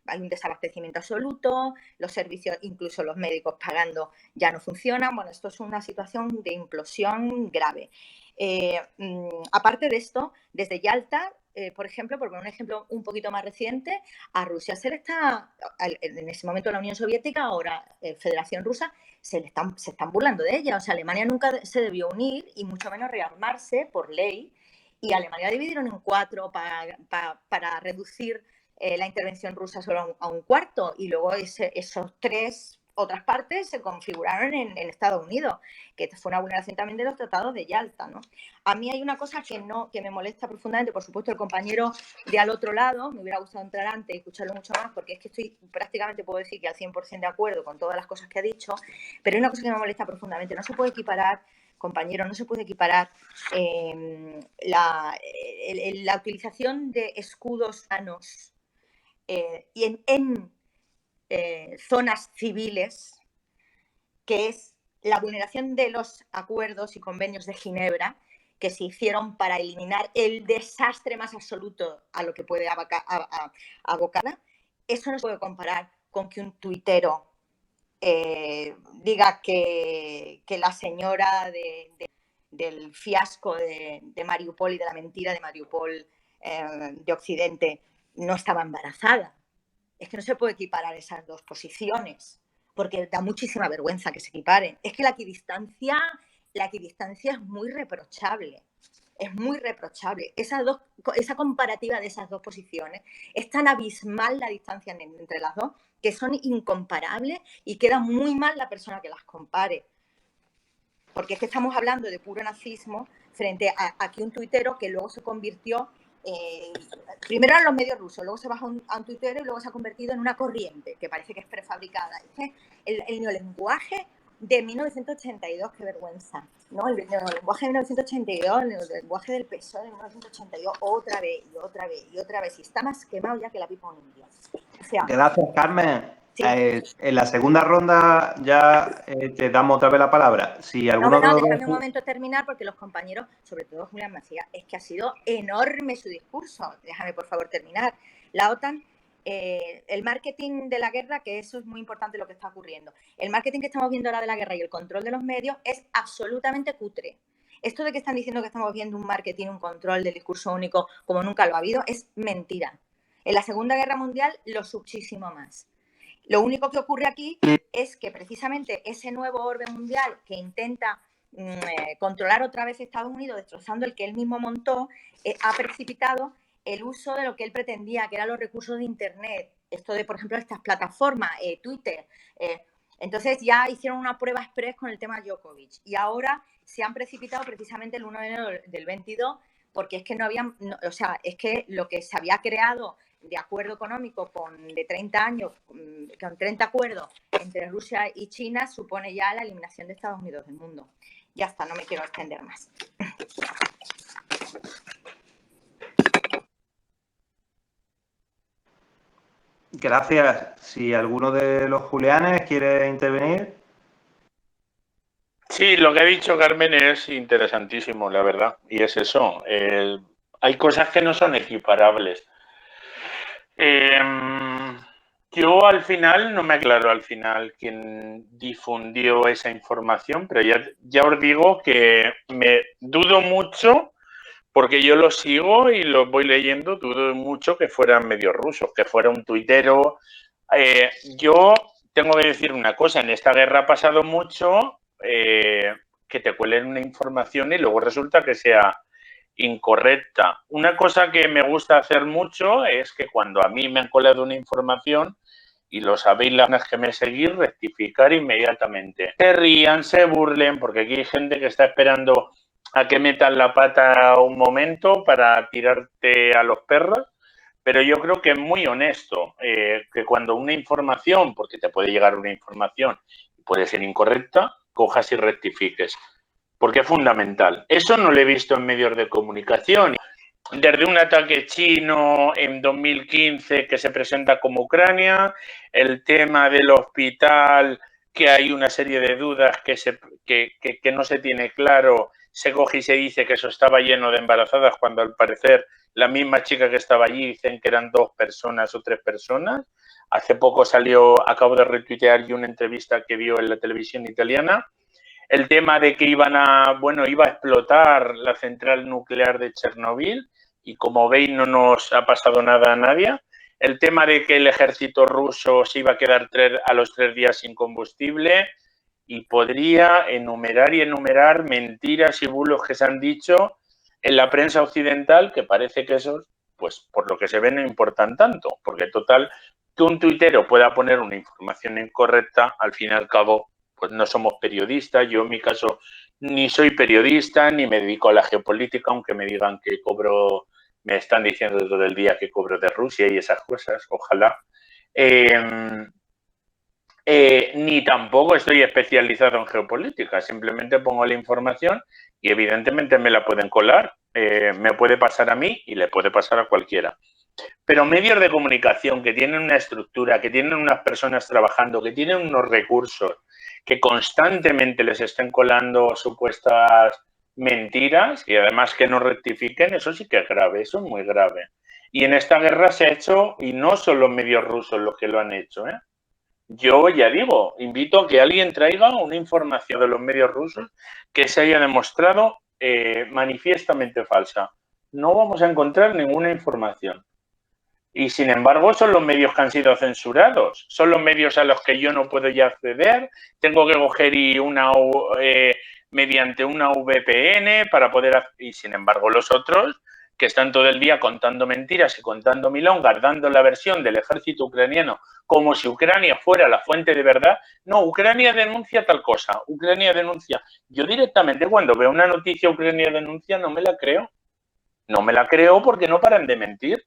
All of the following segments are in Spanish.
hay un desabastecimiento absoluto, los servicios, incluso los médicos pagando, ya no funcionan. Bueno, esto es una situación de implosión grave. Aparte de esto, desde Yalta, por ejemplo, por poner un ejemplo un poquito más reciente, a Rusia se le está, en ese momento la Unión Soviética, ahora Federación Rusa, se están burlando de ella. O sea, Alemania nunca se debió unir y mucho menos rearmarse por ley, y Alemania dividieron en 4 para reducir la intervención rusa solo a un cuarto, y luego esos 3 otras partes se configuraron en Estados Unidos, que fue una vulneración también de los tratados de Yalta, ¿no? A mí hay una cosa que me molesta profundamente. Por supuesto, el compañero de al otro lado, me hubiera gustado entrar antes y escucharlo mucho más, porque es que estoy prácticamente, puedo decir que al 100% de acuerdo con todas las cosas que ha dicho, pero hay una cosa que me molesta profundamente. No se puede equiparar, compañero, no se puede equiparar la utilización de escudos humanos y en zonas civiles, que es la vulneración de los acuerdos y convenios de Ginebra, que se hicieron para eliminar el desastre más absoluto a lo que puede abocar. Eso no se puede comparar con que un tuitero diga que la señora del fiasco de Mariupol y de la mentira de Mariupol de Occidente no estaba embarazada. Es que no se puede equiparar esas dos posiciones, porque da muchísima vergüenza que se equiparen. Es que la equidistancia es muy reprochable. Es muy reprochable. Esa comparativa de esas dos posiciones, es tan abismal la distancia entre las dos, que son incomparables, y queda muy mal la persona que las compare. Porque es que estamos hablando de puro nazismo frente a aquí un tuitero que luego se convirtió, primero eran los medios rusos, luego se bajó a un tuitero y luego se ha convertido en una corriente que parece que es prefabricada. Es que el neolenguaje de 1982, qué vergüenza, ¿no? El neolenguaje de 1982, el neolenguaje del PSOE de 1982, otra vez y otra vez y otra vez, y está más quemado ya que la pipa en un día. O sea, gracias, Carmen. Sí. En la segunda ronda ya te damos otra vez la palabra. Si alguno de los déjame dos... un momento terminar, porque los compañeros, sobre todo Julián Macías, es que ha sido enorme su discurso. Déjame, por favor, terminar. La OTAN, el marketing de la guerra, que eso es muy importante lo que está ocurriendo. El marketing que estamos viendo ahora de la guerra y el control de los medios es absolutamente cutre. Esto de que están diciendo que estamos viendo un marketing, un control del discurso único como nunca lo ha habido, es mentira. En la Segunda Guerra Mundial, muchísimo más. Lo único que ocurre aquí es que precisamente ese nuevo orden mundial que intenta controlar otra vez Estados Unidos, destrozando el que él mismo montó, ha precipitado el uso de lo que él pretendía, que eran los recursos de Internet. Esto de, por ejemplo, estas plataformas, Twitter. Entonces ya hicieron una prueba express con el tema Djokovic, y ahora se han precipitado precisamente el 1 de enero del 22, porque es que no habían, o sea, es que lo que se había creado de acuerdo económico de 30 años, con 30 acuerdos entre Rusia y China, supone ya la eliminación de Estados Unidos del mundo. Ya está, no me quiero extender más. Gracias. Si alguno de los Julianes quiere intervenir. Sí, lo que ha dicho Carmen es interesantísimo, la verdad, y es eso. Hay cosas que no son equiparables. Yo al final, no me aclaro al final quién difundió esa información, pero ya os digo que me dudo mucho, porque yo lo sigo y lo voy leyendo, dudo mucho que fueran medios rusos, que fuera un tuitero. Yo tengo que decir una cosa, en esta guerra ha pasado mucho que te cuelen una información y luego resulta que sea incorrecta. Una cosa que me gusta hacer mucho es que cuando a mí me han colado una información, y lo sabéis las que me seguís, rectificar inmediatamente. Se rían, se burlen, porque aquí hay gente que está esperando a que metas la pata un momento para tirarte a los perros, pero yo creo que es muy honesto que cuando una información, porque te puede llegar una información y puede ser incorrecta, cojas y rectifiques, porque es fundamental. Eso no lo he visto en medios de comunicación. Desde un ataque chino en 2015 que se presenta como Ucrania, el tema del hospital, que hay una serie de dudas que no se tiene claro, se coge y se dice que eso estaba lleno de embarazadas, cuando al parecer la misma chica que estaba allí dicen que eran 2 personas o 3 personas. hace poco acabo de retuitear yo una entrevista que dio en la televisión italiana, el tema de que iba a explotar la central nuclear de Chernobyl y como veis no nos ha pasado nada a nadie. El tema de que el ejército ruso se iba a quedar a los 3 días sin combustible y podría enumerar mentiras y bulos que se han dicho en la prensa occidental que parece que esos, pues por lo que se ve no importan tanto, porque total, que un tuitero pueda poner una información incorrecta, al fin y al cabo, pues no somos periodistas. Yo en mi caso ni soy periodista ni me dedico a la geopolítica, aunque me digan que cobro, me están diciendo todo el día que cobro de Rusia y esas cosas, ojalá. Ni tampoco estoy especializado en geopolítica, simplemente pongo la información y evidentemente me la pueden colar, me puede pasar a mí y le puede pasar a cualquiera. Pero medios de comunicación que tienen una estructura, que tienen unas personas trabajando, que tienen unos recursos, que constantemente les estén colando supuestas mentiras y además que no rectifiquen, eso sí que es grave, eso es muy grave. Y en esta guerra se ha hecho, y no son los medios rusos los que lo han hecho, ¿eh? Yo ya digo, invito a que alguien traiga una información de los medios rusos que se haya demostrado manifiestamente falsa. No vamos a encontrar ninguna información. Y sin embargo, son los medios que han sido censurados, son los medios a los que yo no puedo ya acceder, tengo que coger mediante una VPN para poder... Y sin embargo, los otros, que están todo el día contando mentiras y contando milongas, dando la versión del ejército ucraniano como si Ucrania fuera la fuente de verdad. No, Ucrania denuncia tal cosa, Ucrania denuncia. Yo directamente cuando veo una noticia Ucrania denuncia no me la creo. No me la creo porque no paran de mentir.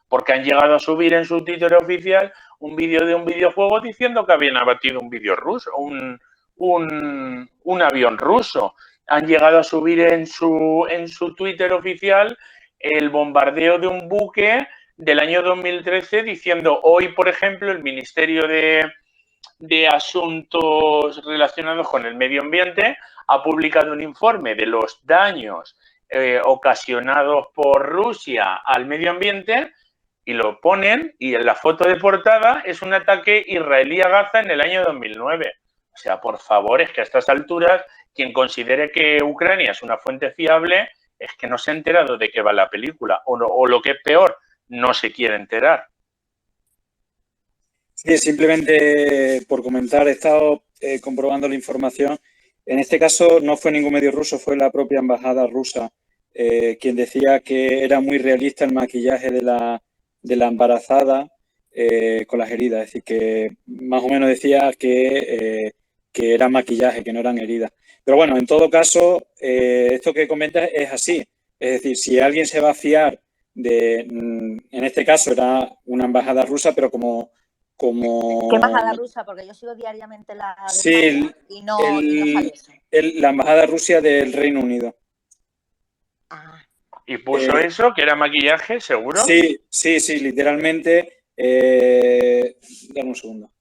Porque han llegado a subir en su Twitter oficial un vídeo de un videojuego diciendo que habían abatido un vídeo ruso, un avión ruso. Han llegado a subir en su Twitter oficial el bombardeo de un buque del año 2013 diciendo hoy, por ejemplo, el Ministerio de Asuntos relacionados con el medio ambiente ha publicado un informe de los daños ocasionados por Rusia al medio ambiente y lo ponen y en la foto de portada es un ataque israelí a Gaza en el año 2009. O sea, por favor, es que a estas alturas quien considere que Ucrania es una fuente fiable es que no se ha enterado de qué va la película o lo que es peor, no se quiere enterar. Sí, simplemente por comentar, he estado comprobando la información. En este caso no fue ningún medio ruso, fue la propia embajada rusa quien decía que era muy realista el maquillaje de la embarazada con las heridas. Es decir, que más o menos decía que era maquillaje, que no eran heridas. Pero bueno, en todo caso, esto que comentas es así. Es decir, si alguien se va a fiar en este caso era una embajada rusa, pero como... ¿Qué embajada rusa? Porque yo sigo diariamente la de sí, y no sale eso. La embajada rusa del Reino Unido. Ah. ¿Y puso eso, que era maquillaje, seguro? Sí, literalmente. Dame un segundo.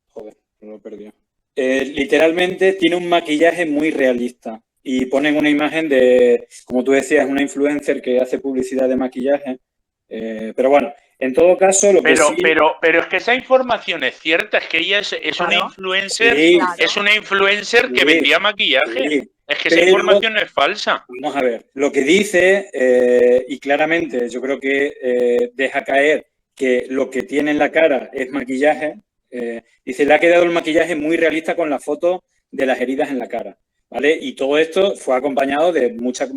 Joder, lo he perdido. Literalmente tiene un maquillaje muy realista. Y ponen una imagen de, como tú decías, una influencer que hace publicidad de maquillaje. Pero bueno, en todo caso, lo que sí... Pero es que esa información es cierta, es que ella es claro, una influencer, sí, es una influencer que vendía maquillaje. Sí, es que esa información es falsa. Vamos a ver, lo que dice, y claramente yo creo que deja caer que lo que tiene en la cara es maquillaje, dice, le ha quedado el maquillaje muy realista con la foto de las heridas en la cara. ¿Vale? Y todo esto fue acompañado de mucha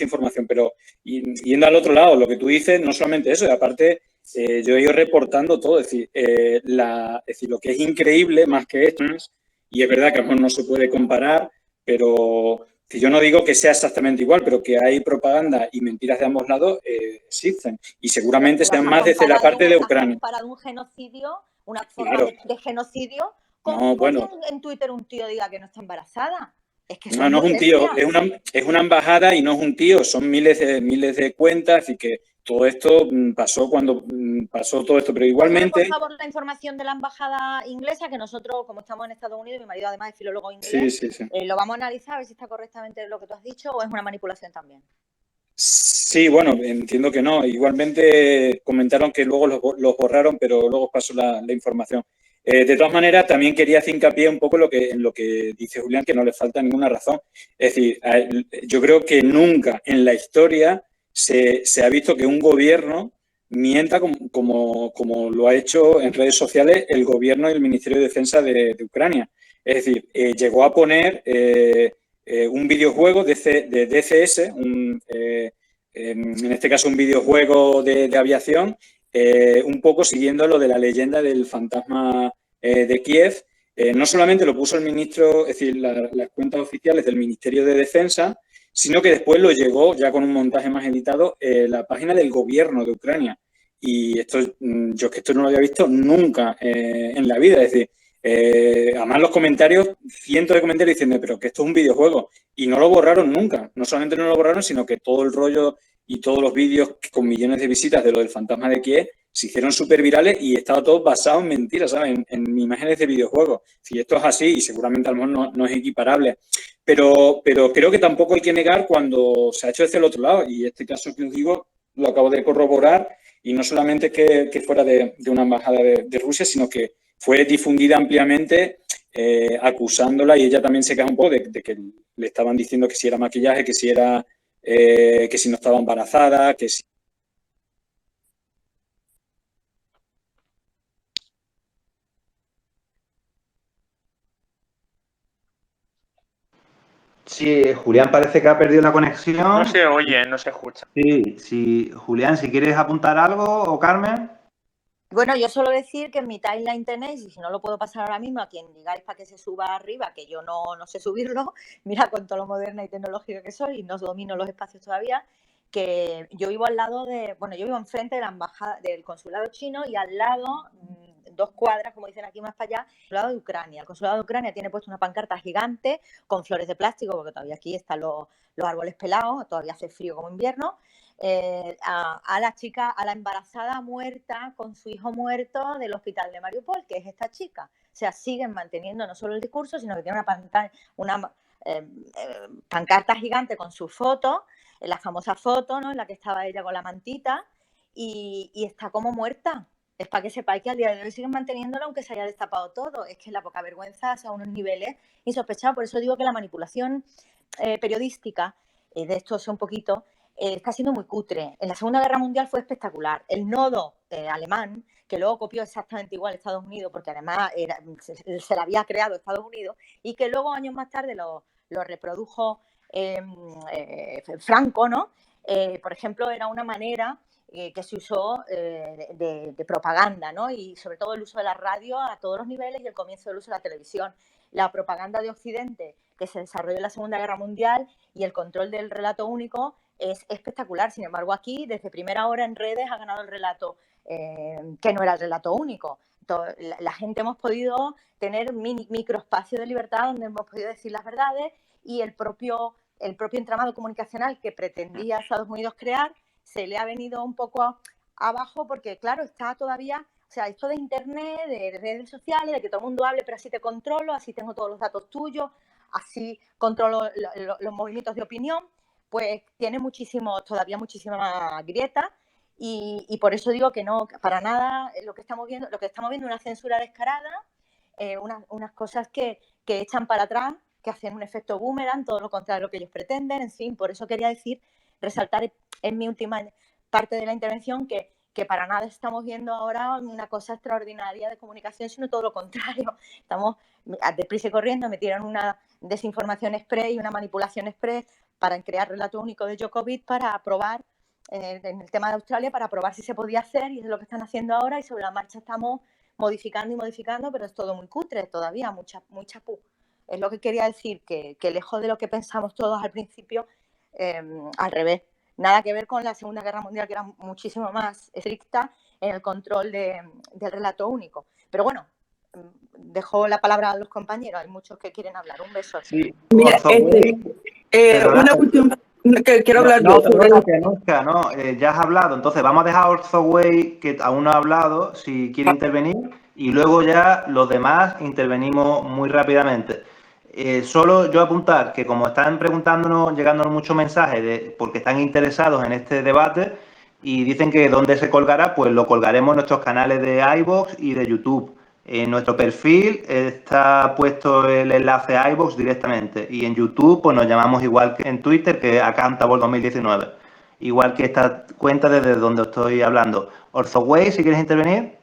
información, pero yendo al otro lado, lo que tú dices, no solamente eso, y aparte yo he ido reportando todo, es decir, lo que es increíble más que esto, y es verdad que a lo mejor no se puede comparar, pero si yo no digo que sea exactamente igual, pero que hay propaganda y mentiras de ambos lados existen, y seguramente sean más desde la parte de Ucrania. Para un genocidio, una forma de genocidio, ¿cómo en Twitter un tío diga que no está embarazada? Es que no es un tío, es una embajada y no es un tío, son miles de cuentas y que todo esto pasó cuando pasó todo esto, pero igualmente... Por favor, la información de la embajada inglesa, que nosotros, como estamos en Estados Unidos, mi marido además es filólogo inglés, sí. Lo vamos a analizar a ver si está correctamente lo que tú has dicho o es una manipulación también. Sí, bueno, entiendo que no. Igualmente comentaron que luego los borraron, pero luego os paso la información. De todas maneras, también quería hacer hincapié un poco en lo que dice Julián, que no le falta ninguna razón. Es decir, yo creo que nunca en la historia se ha visto que un gobierno mienta como lo ha hecho en redes sociales el gobierno y el Ministerio de Defensa de Ucrania. Es decir, llegó a poner un videojuego de DCS, en este caso un videojuego de aviación, un poco siguiendo lo de la leyenda del fantasma de Kiev. No solamente lo puso el ministro, es decir, las cuentas oficiales del Ministerio de Defensa, sino que después lo llegó, ya con un montaje más editado, la página del gobierno de Ucrania. Y esto, yo es que esto no lo había visto nunca en la vida. Es decir, además los comentarios, cientos de comentarios diciendo, pero que esto es un videojuego. Y no lo borraron nunca. No solamente no lo borraron, sino que todo el rollo y todos los vídeos con millones de visitas de lo del fantasma de Kiev se hicieron súper virales y estaba todo basado en mentiras, ¿sabes? En imágenes de videojuegos. Si esto es así, y seguramente a lo mejor no es equiparable, pero creo que tampoco hay que negar cuando se ha hecho desde el otro lado. Y este caso que os digo, lo acabo de corroborar, y no solamente que fuera de una embajada de Rusia, sino que fue difundida ampliamente acusándola, y ella también se queja un poco de que le estaban diciendo que si era maquillaje, que si era que si no estaba embarazada, que si... Sí, Julián parece que ha perdido la conexión. No se oye, no se escucha. Sí, Julián, si quieres apuntar algo, o Carmen. Bueno, yo solo decir que en mi timeline tenéis, y si no lo puedo pasar ahora mismo a quien digáis para que se suba arriba, que yo no sé subirlo, mira con todo lo moderna y tecnológico que soy y no domino los espacios todavía, que yo vivo al lado yo vivo enfrente de la embajada del consulado chino y al lado, 2 cuadras, como dicen aquí más para allá, el consulado de Ucrania. El consulado de Ucrania tiene puesto una pancarta gigante con flores de plástico, porque todavía aquí están los árboles pelados, todavía hace frío como invierno. A la chica, a la embarazada muerta con su hijo muerto del hospital de Mariupol, que es esta chica. O sea, siguen manteniendo no solo el discurso, sino que tiene una pancarta gigante con su foto, la famosa foto, ¿no?, en la que estaba ella con la mantita, y está como muerta. Es para que sepáis que al día de hoy siguen manteniéndolo aunque se haya destapado todo. Es que la poca vergüenza es a unos niveles insospechados. Por eso digo que la manipulación periodística, de esto es un poquito, está siendo muy cutre. En la Segunda Guerra Mundial fue espectacular. El nodo alemán, que luego copió exactamente igual Estados Unidos, porque además se la había creado Estados Unidos, y que luego años más tarde lo reprodujo Franco, ¿no? Por ejemplo, era una manera que se usó de propaganda, ¿no? Y sobre todo el uso de la radio a todos los niveles y el comienzo del uso de la televisión. La propaganda de Occidente que se desarrolló en la Segunda Guerra Mundial y el control del relato único es espectacular. Sin embargo, aquí, desde primera hora en redes, ha ganado el relato que no era el relato único. La gente hemos podido tener microespacios de libertad donde hemos podido decir las verdades, y el propio entramado comunicacional que pretendía Estados Unidos crear se le ha venido un poco abajo porque, claro, está todavía... O sea, esto de internet, de redes sociales, de que todo el mundo hable, pero así te controlo, así tengo todos los datos tuyos, así controlo los movimientos de opinión, pues tiene todavía muchísima grieta, y por eso digo que no, para nada lo que estamos viendo es una censura descarada, unas cosas que echan para atrás, que hacen un efecto boomerang, todo lo contrario de lo que ellos pretenden. En fin, por eso quería resaltar en mi última parte de la intervención que para nada estamos viendo ahora una cosa extraordinaria de comunicación, sino todo lo contrario. Estamos deprisa y corriendo, metieron una desinformación express y una manipulación express para crear relato único de Djokovic, para probar, en el tema de Australia, para probar si se podía hacer, y es lo que están haciendo ahora, y sobre la marcha estamos modificando, pero es todo muy cutre todavía, muy chapú. Es lo que quería decir, que lejos de lo que pensamos todos al principio, al revés. Nada que ver con la Segunda Guerra Mundial, que era muchísimo más estricta en el control del relato único. Pero bueno, dejo la palabra a los compañeros, hay muchos que quieren hablar. Un beso. Sí. Mira, una cuestión que quiero hablar yo. Ya has hablado, entonces vamos a dejar a Orzoway, que aún no ha hablado, si quiere intervenir, y luego ya los demás intervenimos muy rápidamente. Solo yo apuntar que como están preguntándonos, llegándonos muchos mensajes porque están interesados en este debate y dicen que dónde se colgará, pues lo colgaremos en nuestros canales de iVoox y de YouTube. En nuestro perfil está puesto el enlace a iVoox directamente y en YouTube pues nos llamamos igual que en Twitter, que Accountable 2019. Igual que esta cuenta desde donde estoy hablando. Orzoway, si quieres intervenir.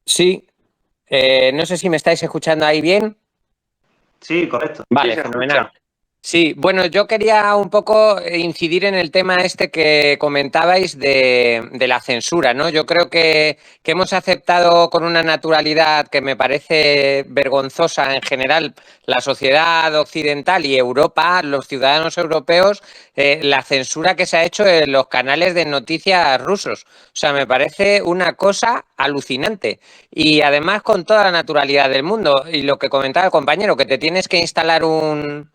Sí, no sé si me estáis escuchando ahí bien. Sí, correcto. Vale, Sí, se fenomenal. escucha. Sí, bueno, yo quería un poco incidir en el tema este que comentabais de la censura, ¿no? Yo creo que hemos aceptado con una naturalidad que me parece vergonzosa en general la sociedad occidental y Europa, los ciudadanos europeos, la censura que se ha hecho en los canales de noticias rusos. O sea, me parece una cosa alucinante y además con toda la naturalidad del mundo. Y lo que comentaba el compañero, que te tienes que instalar un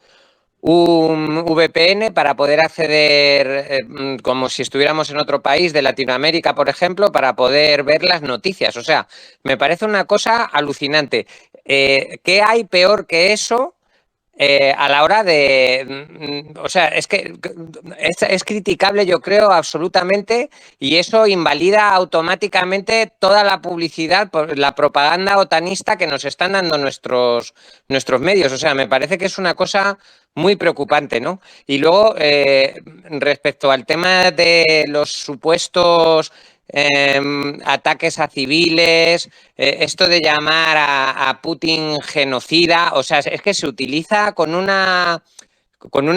VPN para poder acceder, como si estuviéramos en otro país de Latinoamérica, por ejemplo, para poder ver las noticias. O sea, me parece una cosa alucinante. ¿Qué hay peor que eso? A la hora de, o sea, es que es criticable, yo creo, absolutamente, y eso invalida automáticamente toda la publicidad, la propaganda otanista que nos están dando nuestros medios. O sea, me parece que es una cosa muy preocupante, ¿no? Y luego, respecto al tema de los supuestos ataques a civiles, esto de llamar a Putin genocida, o sea, es que se utiliza con una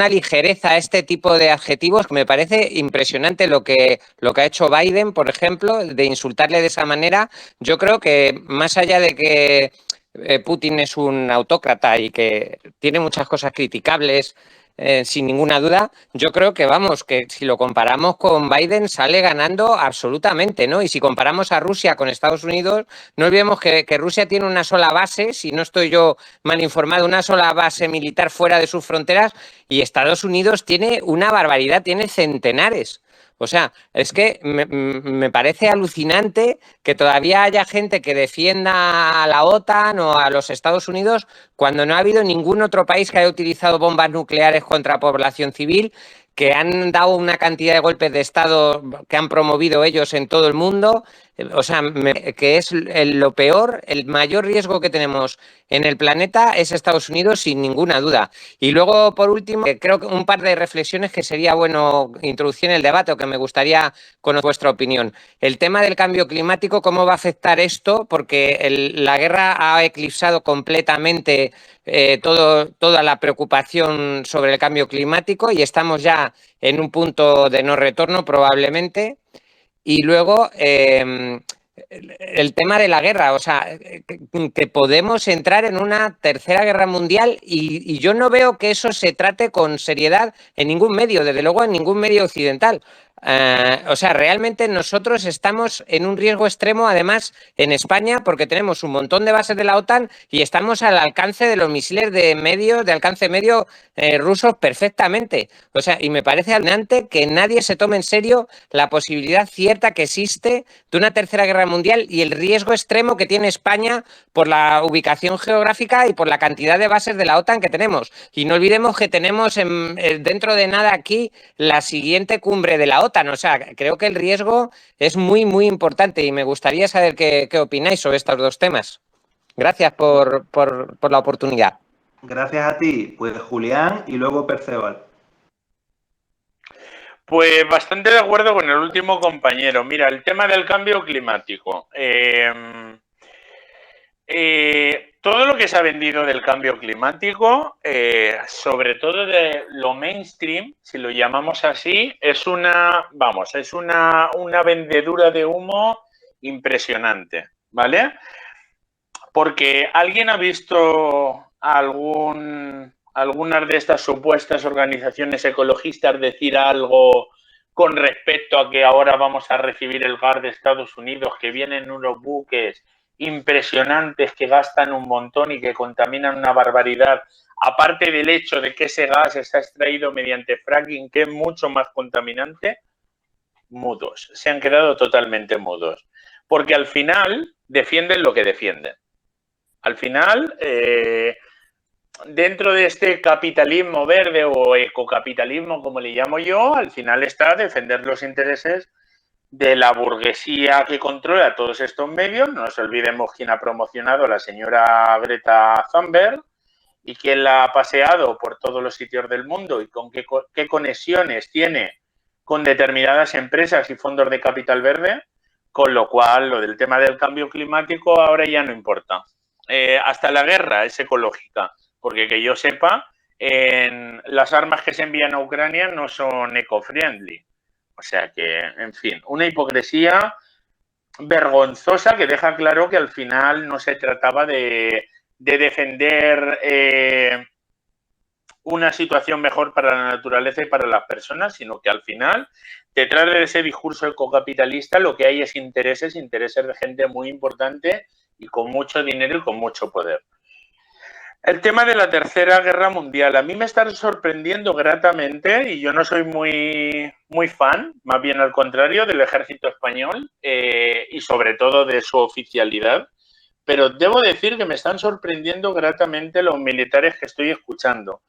ligereza este tipo de adjetivos que me parece impresionante lo que ha hecho Biden, por ejemplo, de insultarle de esa manera. Yo creo que más allá de que Putin es un autócrata y que tiene muchas cosas criticables, sin ninguna duda, yo creo que vamos, que si lo comparamos con Biden sale ganando absolutamente, ¿no? Y si comparamos a Rusia con Estados Unidos, no olvidemos que Rusia tiene una sola base, si no estoy yo mal informado, una sola base militar fuera de sus fronteras, y Estados Unidos tiene una barbaridad, tiene centenares. O sea, es que me parece alucinante que todavía haya gente que defienda a la OTAN o a los Estados Unidos cuando no ha habido ningún otro país que haya utilizado bombas nucleares contra población civil, que han dado una cantidad de golpes de Estado que han promovido ellos en todo el mundo. O sea, que es lo peor, el mayor riesgo que tenemos en el planeta es Estados Unidos, sin ninguna duda. Y luego, por último, creo que un par de reflexiones que sería bueno introducir en el debate o que me gustaría conocer vuestra opinión. El tema del cambio climático, ¿cómo va a afectar esto? Porque la guerra ha eclipsado completamente toda la preocupación sobre el cambio climático y estamos ya en un punto de no retorno probablemente. Y luego el tema de la guerra, o sea, que podemos entrar en una tercera guerra mundial y yo no veo que eso se trate con seriedad en ningún medio, desde luego en ningún medio occidental. O sea, realmente nosotros estamos en un riesgo extremo, además, en España, porque tenemos un montón de bases de la OTAN y estamos al alcance de los misiles de alcance medio rusos perfectamente. O sea, y me parece alucinante que nadie se tome en serio la posibilidad cierta que existe de una tercera guerra mundial y el riesgo extremo que tiene España por la ubicación geográfica y por la cantidad de bases de la OTAN que tenemos. Y no olvidemos que tenemos dentro de nada aquí la siguiente cumbre de la OTAN. O sea, creo que el riesgo es muy, muy importante y me gustaría saber qué opináis sobre estos dos temas. Gracias por la oportunidad. Gracias a ti, pues Julián y luego Perceval. Pues bastante de acuerdo con el último compañero. Mira, el tema del cambio climático. Todo lo que se ha vendido del cambio climático, sobre todo de lo mainstream, si lo llamamos así, es una vendedura de humo impresionante, ¿vale? Porque alguien ha visto algunas de estas supuestas organizaciones ecologistas decir algo con respecto a que ahora vamos a recibir el gas de Estados Unidos, que vienen unos buques impresionantes que gastan un montón y que contaminan una barbaridad, aparte del hecho de que ese gas está extraído mediante fracking, que es mucho más contaminante? Mudos, se han quedado totalmente mudos, porque al final defienden lo que defienden. Al final, dentro de este capitalismo verde o ecocapitalismo, como le llamo yo, al final está defender los intereses de la burguesía que controla todos estos medios. No nos olvidemos quién ha promocionado a la señora Greta Thunberg y quién la ha paseado por todos los sitios del mundo y con qué conexiones tiene con determinadas empresas y fondos de capital verde, con lo cual lo del tema del cambio climático ahora ya no importa. Hasta la guerra es ecológica, porque que yo sepa, las armas que se envían a Ucrania no son eco-friendly. O sea que, en fin, una hipocresía vergonzosa que deja claro que al final no se trataba de defender una situación mejor para la naturaleza y para las personas, sino que al final, detrás de ese discurso ecocapitalista, lo que hay es intereses de gente muy importante y con mucho dinero y con mucho poder. El tema de la Tercera Guerra Mundial. A mí me está sorprendiendo gratamente, y yo no soy muy fan, más bien al contrario, del ejército español y sobre todo de su oficialidad. Pero debo decir que me están sorprendiendo gratamente los militares que estoy escuchando,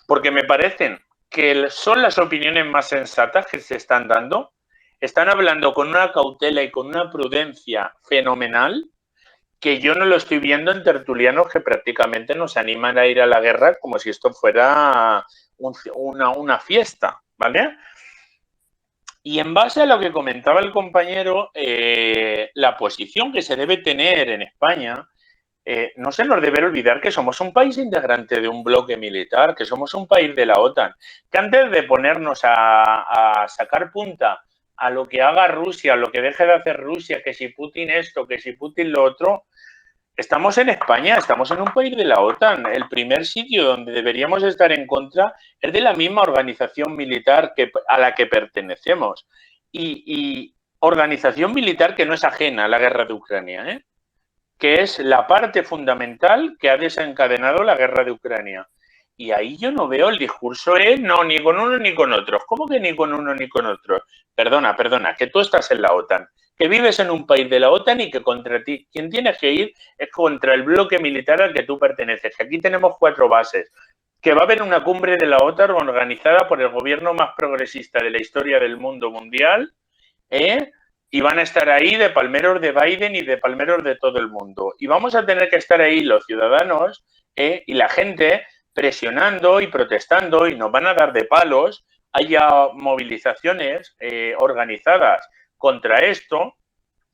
porque me parecen que son las opiniones más sensatas que se están dando. Están hablando con una cautela y con una prudencia fenomenal, que yo no lo estoy viendo en tertulianos que prácticamente nos animan a ir a la guerra como si esto fuera una fiesta, ¿vale? Y en base a lo que comentaba el compañero, la posición que se debe tener en España, no se nos debe olvidar que somos un país integrante de un bloque militar, que somos un país de la OTAN, que antes de ponernos a sacar punta a lo que haga Rusia, lo que deje de hacer Rusia, que si Putin esto, que si Putin lo otro, estamos en España, estamos en un país de la OTAN. El primer sitio donde deberíamos estar en contra es de la misma organización militar a la que pertenecemos. Y organización militar que no es ajena a la guerra de Ucrania, que es la parte fundamental que ha desencadenado la guerra de Ucrania. Y ahí yo no veo el discurso, no, ni con uno ni con otros. ¿Cómo que ni con uno ni con otros? Perdona, que tú estás en la OTAN, que vives en un país de la OTAN y que contra ti, quien tienes que ir es contra el bloque militar al que tú perteneces. Que aquí tenemos 4 bases, que va a haber una cumbre de la OTAN organizada por el gobierno más progresista de la historia del mundo mundial, y van a estar ahí de palmeros de Biden y de palmeros de todo el mundo. Y vamos a tener que estar ahí los ciudadanos y la gente presionando y protestando, y nos van a dar de palos. Haya movilizaciones organizadas contra esto.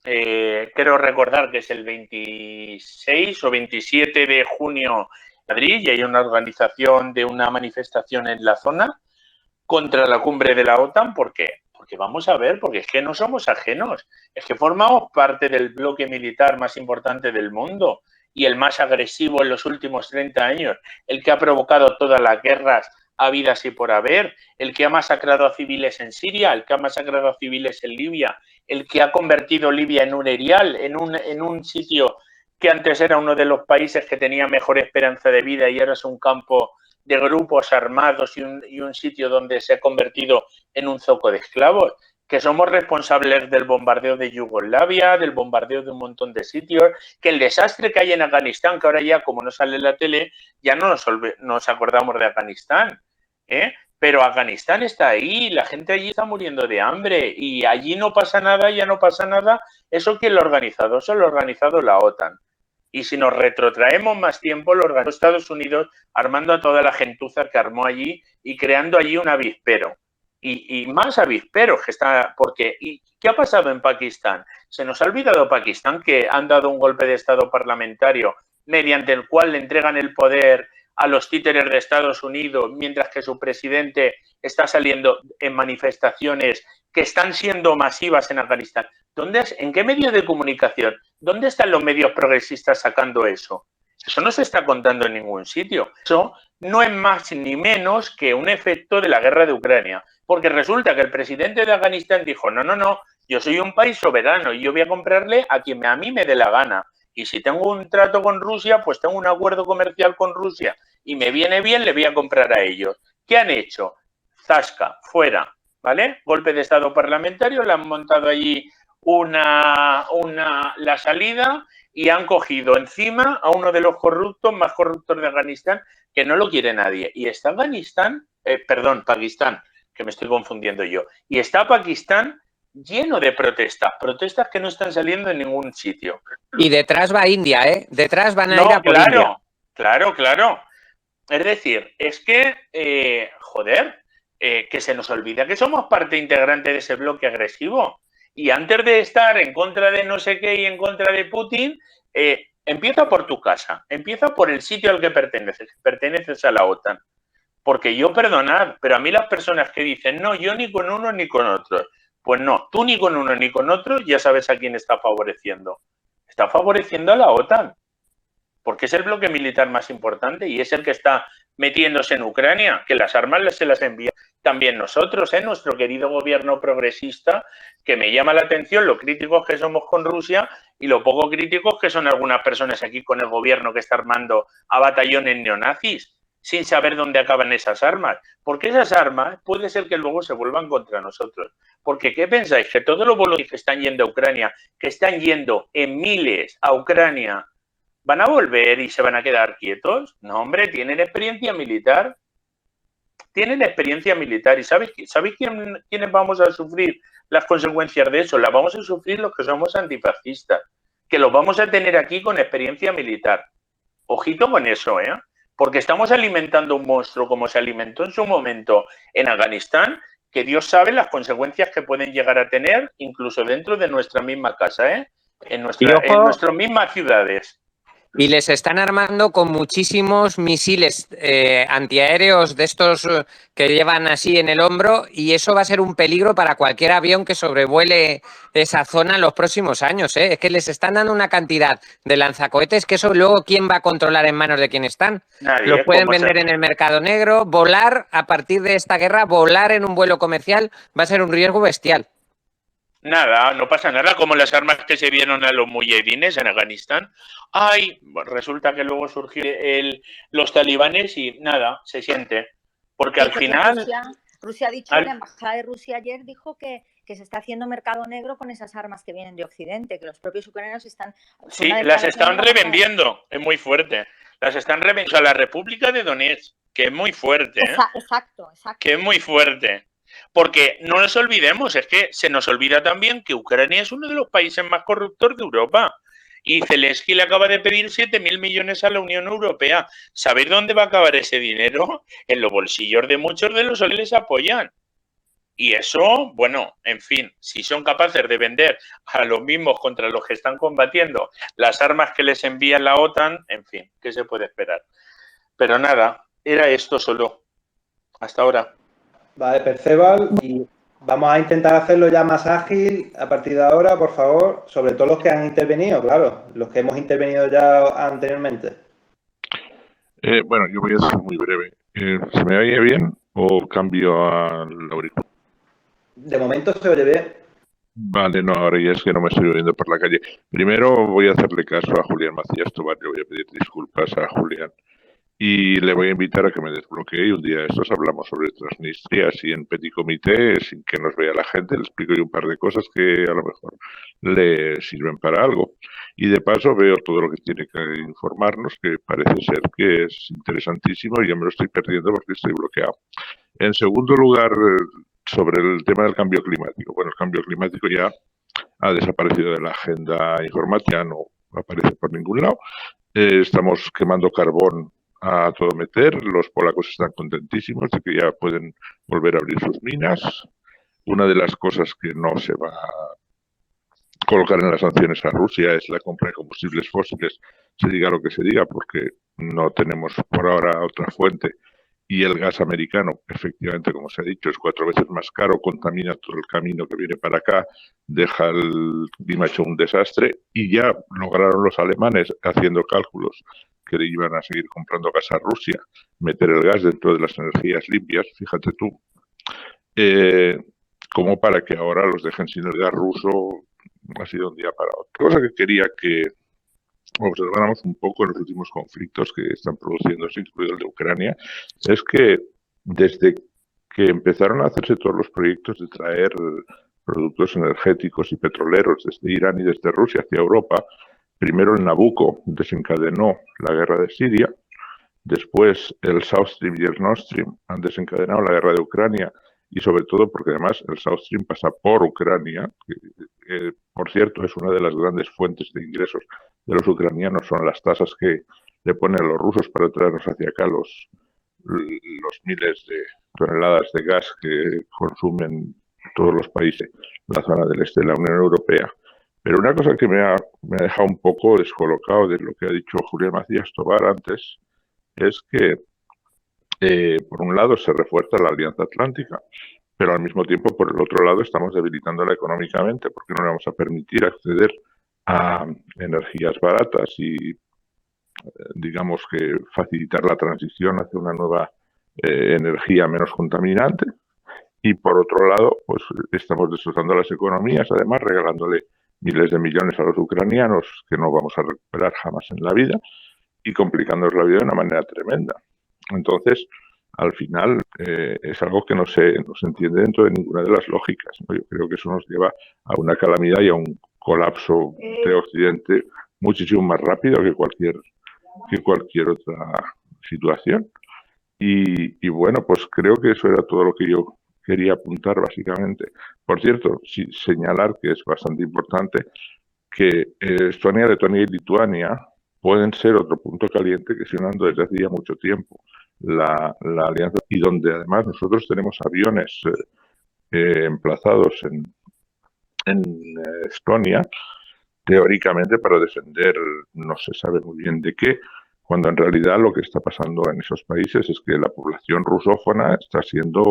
Quiero recordar que es el 26 o 27 de junio en Madrid y hay una organización de una manifestación en la zona contra la cumbre de la OTAN. ¿Por qué? Porque vamos a ver, porque es que no somos ajenos, es que formamos parte del bloque militar más importante del mundo y el más agresivo en los últimos 30 años, el que ha provocado todas las guerras habidas y por haber, el que ha masacrado a civiles en Siria, el que ha masacrado a civiles en Libia, el que ha convertido Libia en un erial, en un sitio que antes era uno de los países que tenía mejor esperanza de vida y ahora es un campo de grupos armados y un sitio donde se ha convertido en un zoco de esclavos, que somos responsables del bombardeo de Yugoslavia, del bombardeo de un montón de sitios, que el desastre que hay en Afganistán, que ahora ya como no sale en la tele, ya no nos acordamos de Afganistán, pero Afganistán está ahí, la gente allí está muriendo de hambre y allí no pasa nada, ya no pasa nada. ¿Eso quién lo ha organizado? Eso lo ha organizado la OTAN. Y si nos retrotraemos más tiempo, lo organizó Estados Unidos armando a toda la gentuza que armó allí y creando allí un avispero. Y más avisperos que está, porque ¿y qué ha pasado en Pakistán? Se nos ha olvidado Pakistán, que han dado un golpe de Estado parlamentario mediante el cual le entregan el poder a los títeres de Estados Unidos, mientras que su presidente está saliendo en manifestaciones que están siendo masivas en Afganistán. ¿En qué medio de comunicación? ¿Dónde están los medios progresistas sacando eso? Eso no se está contando en ningún sitio. Eso no es más ni menos que un efecto de la guerra de Ucrania. Porque resulta que el presidente de Afganistán dijo, no, yo soy un país soberano y yo voy a comprarle a quien a mí me dé la gana. Y si tengo un trato con Rusia, pues tengo un acuerdo comercial con Rusia y me viene bien, le voy a comprar a ellos. ¿Qué han hecho? Zasca, fuera, ¿vale? Golpe de Estado parlamentario, le han montado allí la salida y han cogido encima a uno de los corruptos más corruptos de Afganistán, que no lo quiere nadie. Y está Afganistán, Pakistán, que me estoy confundiendo yo, y está Pakistán lleno de protestas que no están saliendo en ningún sitio. Y detrás va India, ¿eh? Detrás van a ir a por India. Claro. Es decir, es que, que se nos olvida que somos parte integrante de ese bloque agresivo. Y antes de estar en contra de no sé qué y en contra de Putin, empieza por tu casa, empieza por el sitio al que perteneces a la OTAN. Porque yo, perdonad, pero a mí las personas que dicen, no, yo ni con uno ni con otro, pues no, tú ni con uno ni con otro, ya sabes a quién está favoreciendo. Está favoreciendo a la OTAN, porque es el bloque militar más importante y es el que está metiéndose en Ucrania, que las armas se las envía también nosotros, nuestro querido gobierno progresista, que me llama la atención lo críticos que somos con Rusia y lo poco críticos que son algunas personas aquí con el gobierno que está armando a batallones neonazis, sin saber dónde acaban esas armas. Porque esas armas puede ser que luego se vuelvan contra nosotros. Porque, ¿qué pensáis? ¿Que todos los voluntarios que están yendo a Ucrania, que están yendo en miles a Ucrania, van a volver y se van a quedar quietos? No, hombre, tienen experiencia militar. Tienen experiencia militar. ¿Y sabéis quiénes vamos a sufrir las consecuencias de eso? Las vamos a sufrir los que somos antifascistas, que los vamos a tener aquí con experiencia militar. Ojito con eso, porque estamos alimentando un monstruo como se alimentó en su momento en Afganistán, que Dios sabe las consecuencias que pueden llegar a tener incluso dentro de nuestra misma casa, en nuestras mismas ciudades. Y les están armando con muchísimos misiles antiaéreos de estos que llevan así en el hombro, y eso va a ser un peligro para cualquier avión que sobrevuele esa zona en los próximos años. Es que les están dando una cantidad de lanzacohetes que eso luego ¿quién va a controlar en manos de quién están? Nadie. Los pueden vender en el mercado negro. Volar, a partir de esta guerra, volar en un vuelo comercial va a ser un riesgo bestial. Nada, no pasa nada, como las armas que se dieron a los mujahidines en Afganistán. Resulta que luego surgieron los talibanes y nada, se siente. Porque al final... Rusia ha dicho, la embajada de Rusia ayer dijo que se está haciendo mercado negro con esas armas que vienen de Occidente, que los propios ucranianos están... Sí, las están revendiendo, es muy fuerte. Las están revendiendo a la República de Donetsk, que es muy fuerte. Exacto. Que es muy fuerte. Porque no nos olvidemos, es que se nos olvida también que Ucrania es uno de los países más corruptos de Europa. Y Zelensky le acaba de pedir 7.000 millones a la Unión Europea. ¿Sabéis dónde va a acabar ese dinero? En los bolsillos de muchos de los que les apoyan. Y eso, bueno, en fin, si son capaces de vender a los mismos contra los que están combatiendo las armas que les envía la OTAN, en fin, ¿qué se puede esperar? Pero nada, era esto solo. Hasta ahora. Vale, Perceval, y vamos a intentar hacerlo ya más ágil a partir de ahora, por favor, sobre todo los que han intervenido, claro, los que hemos intervenido ya anteriormente. Bueno, yo voy a ser muy breve. ¿Se me oye bien o cambio al auricular? De momento se oye bien. Vale, no, ahora ya es que no me estoy oyendo por la calle. Primero voy a hacerle caso a Julián Macías Tobar, le voy a pedir disculpas a Julián. Y le voy a invitar a que me desbloquee y un día de estos hablamos sobre Transnistria, así en petit comité, sin que nos vea la gente, le explico yo un par de cosas que a lo mejor le sirven para algo. Y de paso veo todo lo que tiene que informarnos, que parece ser que es interesantísimo y yo me lo estoy perdiendo porque estoy bloqueado. En segundo lugar, sobre el tema del cambio climático. Bueno, el cambio climático ya ha desaparecido de la agenda informática, no aparece por ningún lado. Estamos quemando carbón a todo meter, los polacos están contentísimos de que ya pueden volver a abrir sus minas. Una de las cosas que no se va a colocar en las sanciones a Rusia es la compra de combustibles fósiles, se diga lo que se diga, porque no tenemos por ahora otra fuente. Y el gas americano, efectivamente, como se ha dicho, es 4 veces más caro, contamina todo el camino que viene para acá, deja el clima hecho un desastre, y ya lograron los alemanes, haciendo cálculos, que iban a seguir comprando gas a Rusia, meter el gas dentro de las energías limpias, fíjate tú, como para que ahora los dejen sin el gas ruso, ha sido un día para otro. Cosa que quería que observáramos un poco en los últimos conflictos que están produciéndose, incluido el de Ucrania, es que desde que empezaron a hacerse todos los proyectos de traer productos energéticos y petroleros desde Irán y desde Rusia hacia Europa. Primero el Nabucco desencadenó la guerra de Siria, después el South Stream y el Nord Stream han desencadenado la guerra de Ucrania, y sobre todo porque además el South Stream pasa por Ucrania, que por cierto es una de las grandes fuentes de ingresos de los ucranianos, son las tasas que le ponen a los rusos para traernos hacia acá los miles de toneladas de gas que consumen todos los países de la zona del este de la Unión Europea. Pero una cosa que me ha dejado un poco descolocado de lo que ha dicho Julián Macías Tobar antes es que, por un lado, se refuerza la Alianza Atlántica, pero al mismo tiempo, por el otro lado, estamos debilitándola económicamente porque no le vamos a permitir acceder a energías baratas y, digamos, que facilitar la transición hacia una nueva energía menos contaminante. Y por otro lado, pues estamos destrozando las economías, además regalándole miles de millones a los ucranianos que no vamos a recuperar jamás en la vida y complicándonos la vida de una manera tremenda. Entonces, al final, es algo que no se entiende dentro de ninguna de las lógicas, ¿no? Yo creo que eso nos lleva a una calamidad y a un colapso de Occidente muchísimo más rápido que cualquier otra situación. Y bueno, pues creo que eso era todo lo que yo quería apuntar básicamente. Por cierto, sí, señalar que es bastante importante que Estonia, Letonia y Lituania pueden ser otro punto caliente que se unando desde hace ya mucho tiempo la alianza, y donde además nosotros tenemos aviones emplazados en Estonia, teóricamente para defender no se sabe muy bien de qué, cuando en realidad lo que está pasando en esos países es que la población rusófona está siendo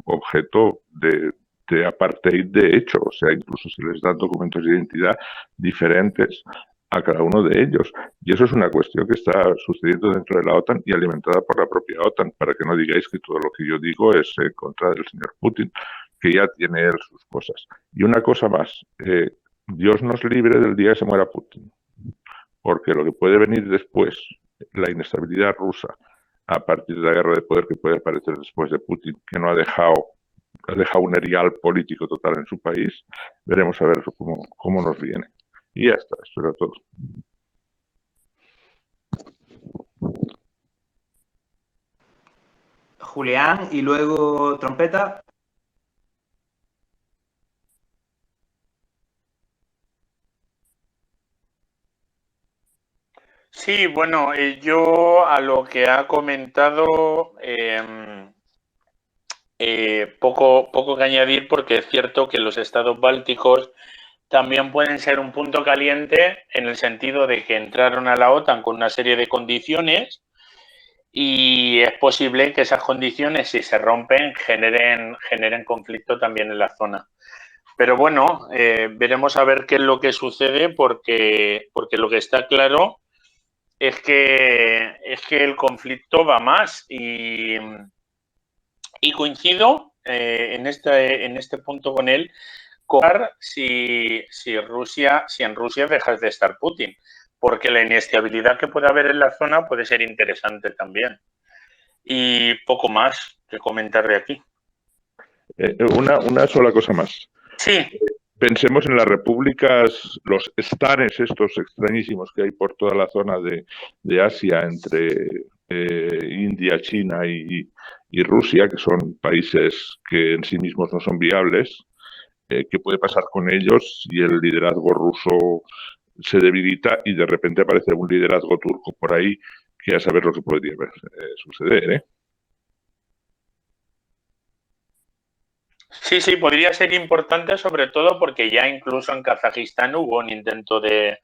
objeto de apartheid de hecho, o sea, incluso se les dan documentos de identidad diferentes a cada uno de ellos. Y eso es una cuestión que está sucediendo dentro de la OTAN y alimentada por la propia OTAN, para que no digáis que todo lo que yo digo es en contra del señor Putin, que ya tiene él sus cosas. Y una cosa más, Dios nos libre del día que se muera Putin, porque lo que puede venir después, la inestabilidad rusa, a partir de la guerra de poder que puede aparecer después de Putin, que no ha dejado un erial político total en su país, veremos a ver cómo nos viene. Y ya está, esto era todo. Julián y luego Trompeta. Sí, bueno, yo a lo que ha comentado poco que añadir, porque es cierto que los estados bálticos también pueden ser un punto caliente en el sentido de que entraron a la OTAN con una serie de condiciones y es posible que esas condiciones, si se rompen, generen conflicto también en la zona. Pero bueno, veremos a ver qué es lo que sucede, porque lo que está claro es que el conflicto va más y coincido en este punto con él, si en Rusia dejas de estar Putin, porque la inestabilidad que puede haber en la zona puede ser interesante también. Y poco más que comentar de aquí. Una sola cosa más. Sí. Pensemos en las repúblicas, los estanes estos extrañísimos que hay por toda la zona de Asia entre India, China y Rusia, que son países que en sí mismos no son viables. ¿Qué puede pasar con ellos si el liderazgo ruso se debilita y de repente aparece un liderazgo turco por ahí, que a saber lo que podría suceder, ¿eh? Sí, podría ser importante, sobre todo porque ya incluso en Kazajistán hubo un intento de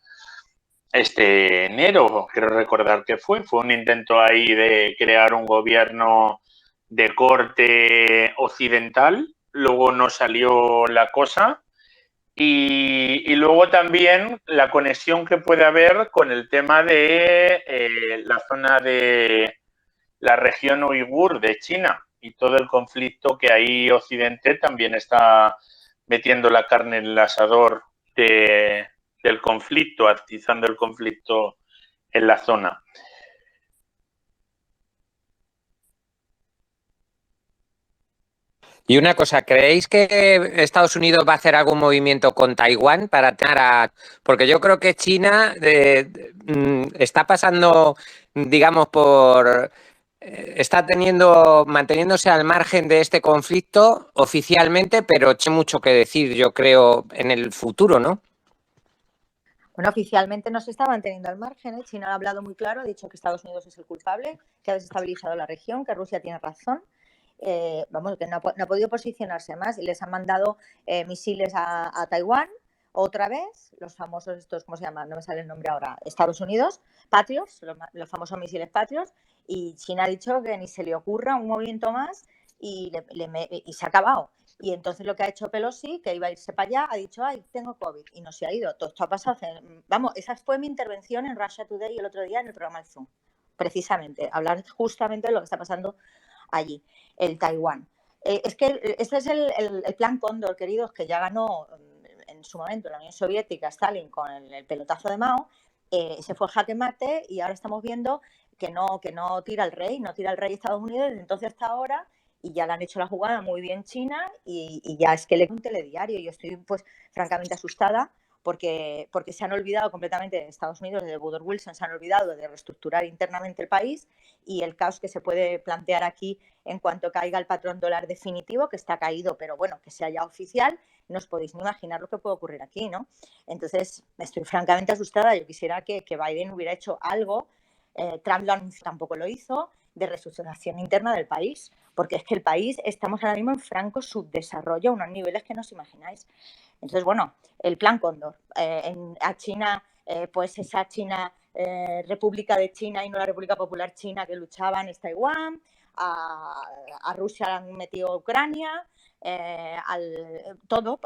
este enero, quiero recordar que fue un intento ahí de crear un gobierno de corte occidental, luego no salió la cosa y luego también la conexión que puede haber con el tema de la zona de la región uigur de China y todo el conflicto que ahí Occidente también está metiendo la carne en el asador del conflicto, atizando el conflicto en la zona. Y una cosa, ¿creéis que Estados Unidos va a hacer algún movimiento con Taiwán para tener porque yo creo que China está pasando, digamos, está manteniéndose al margen de este conflicto oficialmente, pero tiene mucho que decir, yo creo, en el futuro, ¿no? Bueno, oficialmente no se está manteniendo al margen. China ha hablado muy claro, ha dicho que Estados Unidos es el culpable, que ha desestabilizado la región, que Rusia tiene razón. Vamos, que no ha podido posicionarse más y les han mandado misiles a Taiwán otra vez, los famosos estos, ¿cómo se llaman? No me sale el nombre ahora. Estados Unidos, Patriots, los famosos misiles Patriots, y China ha dicho que ni se le ocurra un movimiento más y se ha acabado. Y entonces lo que ha hecho Pelosi, que iba a irse para allá, ha dicho, ay, tengo COVID, y no se ha ido. Todo esto ha pasado. Vamos, esa fue mi intervención en Russia Today el otro día en el programa de Zoom. Precisamente, hablar justamente de lo que está pasando allí, el Taiwán. Es que este es el plan Cóndor, queridos, que ya ganó en su momento la Unión Soviética, Stalin, con el pelotazo de Mao. Se fue jaque mate y ahora estamos viendo que no tira el rey, no tira el rey Estados Unidos desde entonces hasta ahora. Y ya le han hecho la jugada muy bien China y ya es que le un telediario. Yo estoy, pues, francamente asustada porque se han olvidado completamente de Estados Unidos, desde Woodrow Wilson, se han olvidado de reestructurar internamente el país y el caos que se puede plantear aquí en cuanto caiga el patrón dólar definitivo, que está caído, pero bueno, que sea ya oficial, no os podéis ni imaginar lo que puede ocurrir aquí, ¿no? Entonces, estoy francamente asustada. Yo quisiera que Biden hubiera hecho algo. Trump lo anunció, tampoco lo hizo, de reestructuración interna del país, porque es que el país estamos ahora mismo en franco subdesarrollo a unos niveles que no os imagináis. Entonces, bueno, el plan Cóndor. A China, pues esa China, República de China y no la República Popular China que luchaban, es Taiwán. A Rusia la han metido a Ucrania, todo,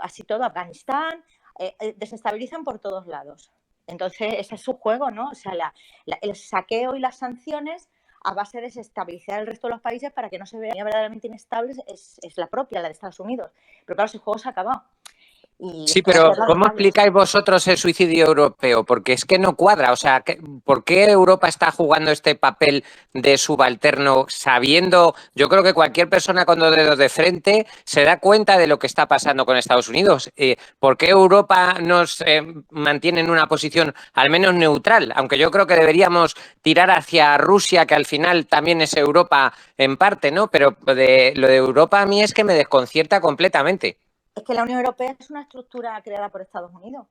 Afganistán, desestabilizan por todos lados. Entonces, ese es su juego, ¿no? O sea, el saqueo y las sanciones a base de desestabilizar el resto de los países para que no se vean verdaderamente inestables es la propia, la de Estados Unidos. Pero claro, ese juego se ha acabado. Sí, pero ¿cómo explicáis vosotros el suicidio europeo? Porque es que no cuadra. O sea, ¿por qué Europa está jugando este papel de subalterno sabiendo? Yo creo que cualquier persona con dos dedos de frente se da cuenta de lo que está pasando con Estados Unidos. ¿Por qué Europa nos mantiene en una posición al menos neutral? Aunque yo creo que deberíamos tirar hacia Rusia, que al final también es Europa en parte, ¿no? Pero lo de Europa a mí es que me desconcierta completamente. Es que la Unión Europea es una estructura creada por Estados Unidos,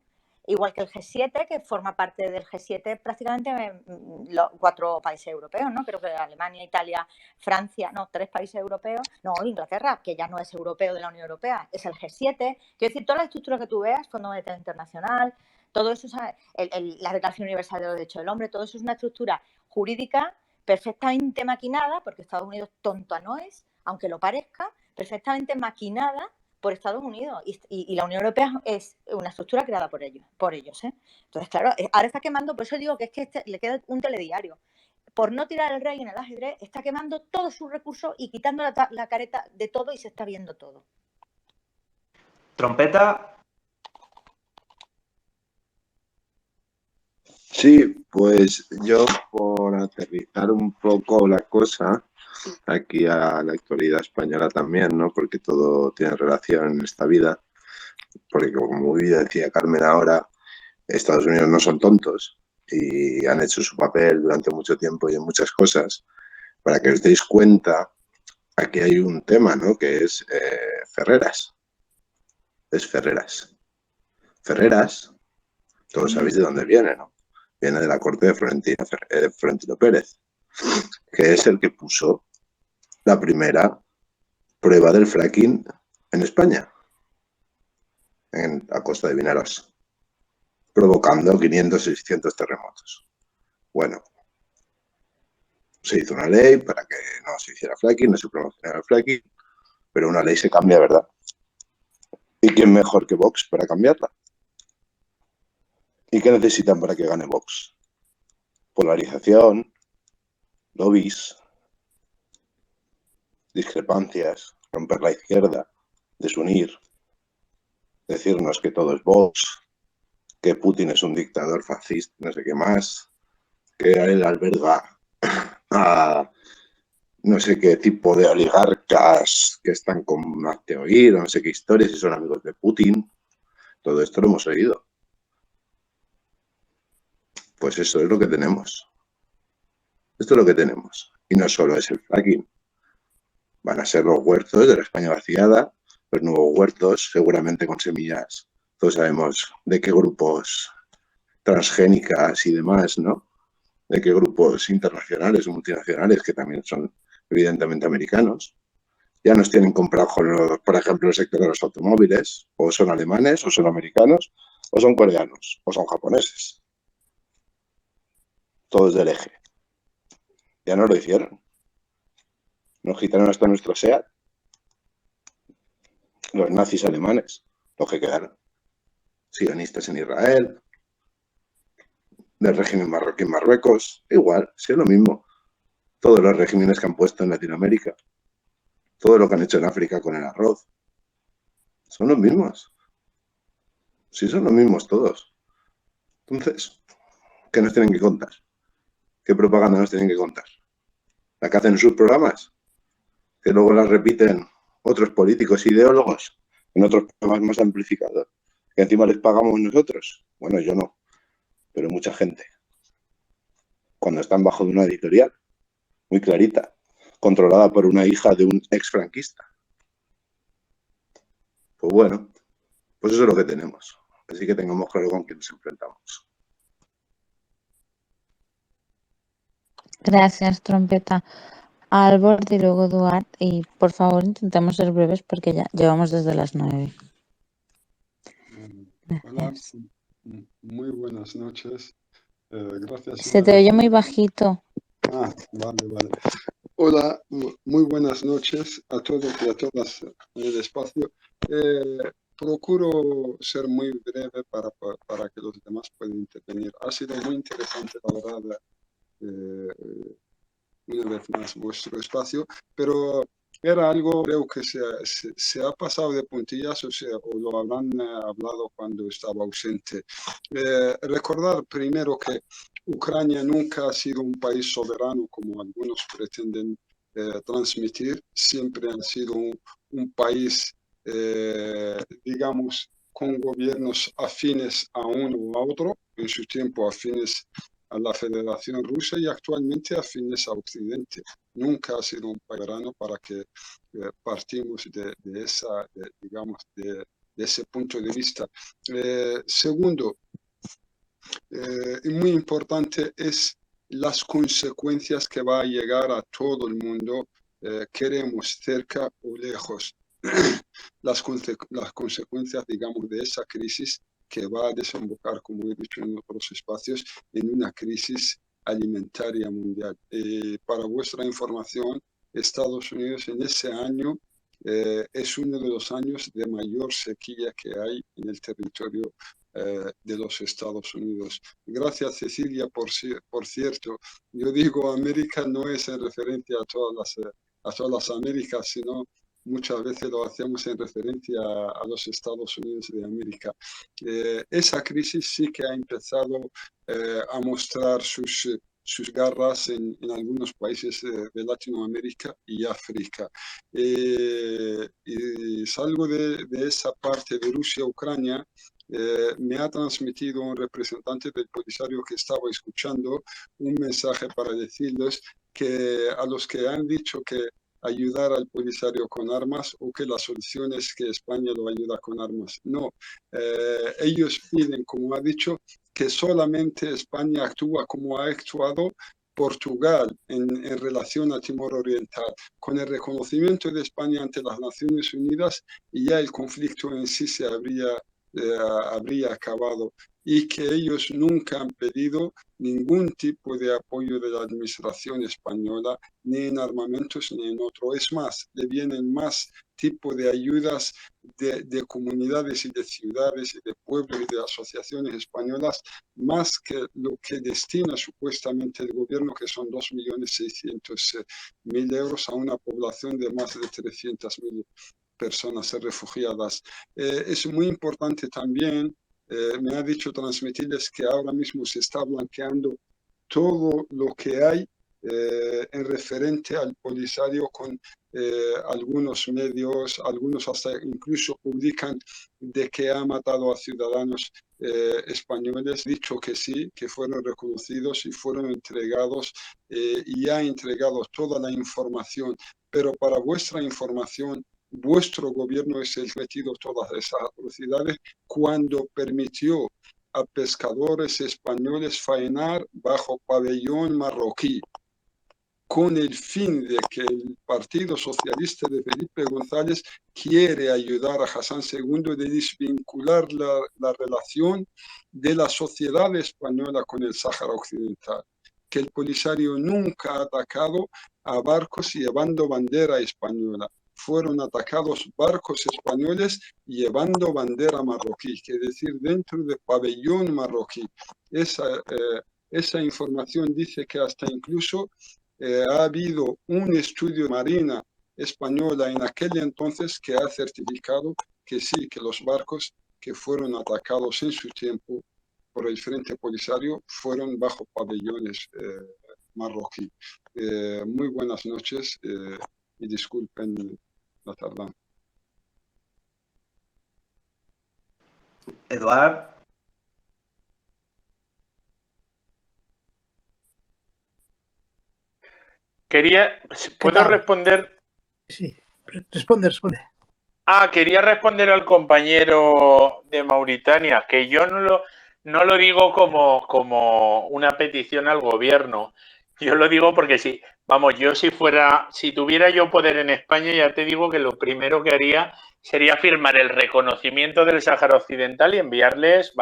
igual que el G7, que forma parte del G7 prácticamente los 4 países europeos, ¿no? Creo que Alemania, Italia, Francia, no, 3 países europeos, no, Inglaterra, que ya no es europeo de la Unión Europea, es el G7. Quiero decir, toda la estructura que tú veas, Fondo Monetario Internacional, todo eso, la Declaración Universal de los Derechos del Hombre, todo eso es una estructura jurídica perfectamente maquinada, porque Estados Unidos tonta no es, aunque lo parezca, perfectamente maquinada por Estados Unidos y la Unión Europea es una estructura creada por ellos. Entonces, claro, ahora está quemando, por eso digo que es que le queda un telediario. Por no tirar el rey en el ajedrez, está quemando todos sus recursos y quitando la careta de todo y se está viendo todo. ¿Trompeta? Sí, pues yo por aterrizar un poco la cosa aquí a la actualidad española también, ¿no? Porque todo tiene relación en esta vida. Porque como muy bien decía Carmen ahora, Estados Unidos no son tontos y han hecho su papel durante mucho tiempo y en muchas cosas. Para que os deis cuenta, aquí hay un tema, ¿no? Que es Ferreras. Es Ferreras. Ferreras, todos sabéis de dónde viene, ¿no? Viene de la corte de Florentino Pérez, que es el que puso la primera prueba del fracking en España, a costa de Vineros, provocando 500, 600 terremotos. Bueno, se hizo una ley para que no se hiciera fracking, no se promocionara el fracking, pero una ley se cambia, ¿verdad? ¿Y quién mejor que Vox para cambiarla? ¿Y qué necesitan para que gane Vox? Polarización, lobbies, discrepancias, romper la izquierda, desunir, decirnos que todo es Vox, que Putin es un dictador fascista, no sé qué más, que él alberga a no sé qué tipo de oligarca podcasts que están con Hazte Oír o no sé qué historias y son amigos de Putin. Todo esto lo hemos oído. Pues eso es lo que tenemos. Esto es lo que tenemos. Y no solo es el fracking. Van a ser los huertos de la España vaciada, los nuevos huertos, seguramente con semillas. Todos sabemos de qué grupos transgénicas y demás, ¿no? De qué grupos internacionales o multinacionales, que también son evidentemente americanos. Ya nos tienen comprados con, por ejemplo, el sector de los automóviles. O son alemanes, o son americanos, o son coreanos, o son japoneses. Todos del eje. Ya no lo hicieron. Nos quitaron hasta nuestro SEAT. Los nazis alemanes, los que quedaron. Sionistas en Israel, del régimen marroquí en Marruecos, igual, sí es lo mismo. Todos los regímenes que han puesto en Latinoamérica, todo lo que han hecho en África con el arroz, son los mismos. Sí, son los mismos todos. Entonces, ¿qué nos tienen que contar? ¿Qué propaganda nos tienen que contar? ¿La que hacen en sus programas? Que luego la repiten otros políticos e ideólogos en otros programas más amplificados, que encima les pagamos nosotros. Bueno, yo no, pero mucha gente. Cuando están bajo de una editorial muy clarita, controlada por una hija de un ex franquista. Pues bueno, pues eso es lo que tenemos. Así que tengamos claro con quién nos enfrentamos. Gracias, Trompeta. Albert y luego Duarte. Y por favor, intentemos ser breves porque ya llevamos desde las 9. Hola, Gracias. muy buenas noches. Gracias. Se te oye muy bajito. Ah, vale. Hola, muy buenas noches a todos y a todas en el espacio. Procuro ser muy breve para que los demás puedan intervenir. Ha sido muy interesante, la verdad, una vez más vuestro espacio, pero era algo, creo que se ha pasado de puntillas o lo habrán hablado cuando estaba ausente. Recordar primero que Ucrania nunca ha sido un país soberano como algunos pretenden transmitir, siempre ha sido un país, digamos, con gobiernos afines a uno o a otro, en su tiempo afines a la Federación Rusa y actualmente afines a Occidente. Nunca ha sido un país soberano para que partimos de ese punto de vista. Segundo, y muy importante es las consecuencias que va a llegar a todo el mundo, queremos cerca o lejos, las consecuencias, digamos, de esa crisis que va a desembocar, como he dicho en otros espacios, en una crisis alimentaria mundial. Para vuestra información, Estados Unidos en ese año es uno de los años de mayor sequía que hay en el territorio de los Estados Unidos. Gracias, Cecilia, por cierto. Yo digo América no es en referencia a todas las Américas, sino muchas veces lo hacemos en referencia a los Estados Unidos de América. Esa crisis sí que ha empezado a mostrar sus garras en algunos países de Latinoamérica y África. Y salgo de esa parte de Rusia-Ucrania. Me ha transmitido un representante del Polisario que estaba escuchando un mensaje para decirles que a los que han dicho que ayudar al Polisario con armas o que la solución es que España lo ayuda con armas. No, ellos piden, como ha dicho, que solamente España actúa como ha actuado Portugal en relación a Timor Oriental, con el reconocimiento de España ante las Naciones Unidas y ya el conflicto en sí se habría acabado, y que ellos nunca han pedido ningún tipo de apoyo de la administración española, ni en armamentos ni en otro. Es más, le vienen más tipo de ayudas de comunidades y de ciudades y de pueblos y de asociaciones españolas, más que lo que destina supuestamente el gobierno, que son 2.600.000 euros a una población de más de 300.000 personas refugiadas. Es muy importante también, me ha dicho transmitirles que ahora mismo se está blanqueando todo lo que hay en referente al Polisario con algunos medios, algunos hasta incluso publican de que ha matado a ciudadanos españoles, dicho que sí, que fueron reconocidos y fueron entregados y ha entregado toda la información. Pero para vuestra información, vuestro gobierno es el que ha cometido todas esas atrocidades cuando permitió a pescadores españoles faenar bajo pabellón marroquí, con el fin de que el Partido Socialista de Felipe González quiere ayudar a Hassan II de desvincular la relación de la sociedad española con el Sáhara Occidental, que el Polisario nunca ha atacado a barcos llevando bandera española. Fueron atacados barcos españoles llevando bandera marroquí, es decir, dentro del pabellón marroquí. Esa información dice que hasta incluso ha habido un estudio de Marina española en aquel entonces que ha certificado que sí, que los barcos que fueron atacados en su tiempo por el Frente Polisario fueron bajo pabellones marroquí. Muy buenas noches y disculpen la tardanza. Eduard. ¿Puedo responder? Sí, responde. Quería responder al compañero de Mauritania, que yo no lo digo como una petición al gobierno. Yo lo digo porque si tuviera yo poder en España, ya te digo que lo primero que haría sería firmar el reconocimiento del Sáhara Occidental y enviarles,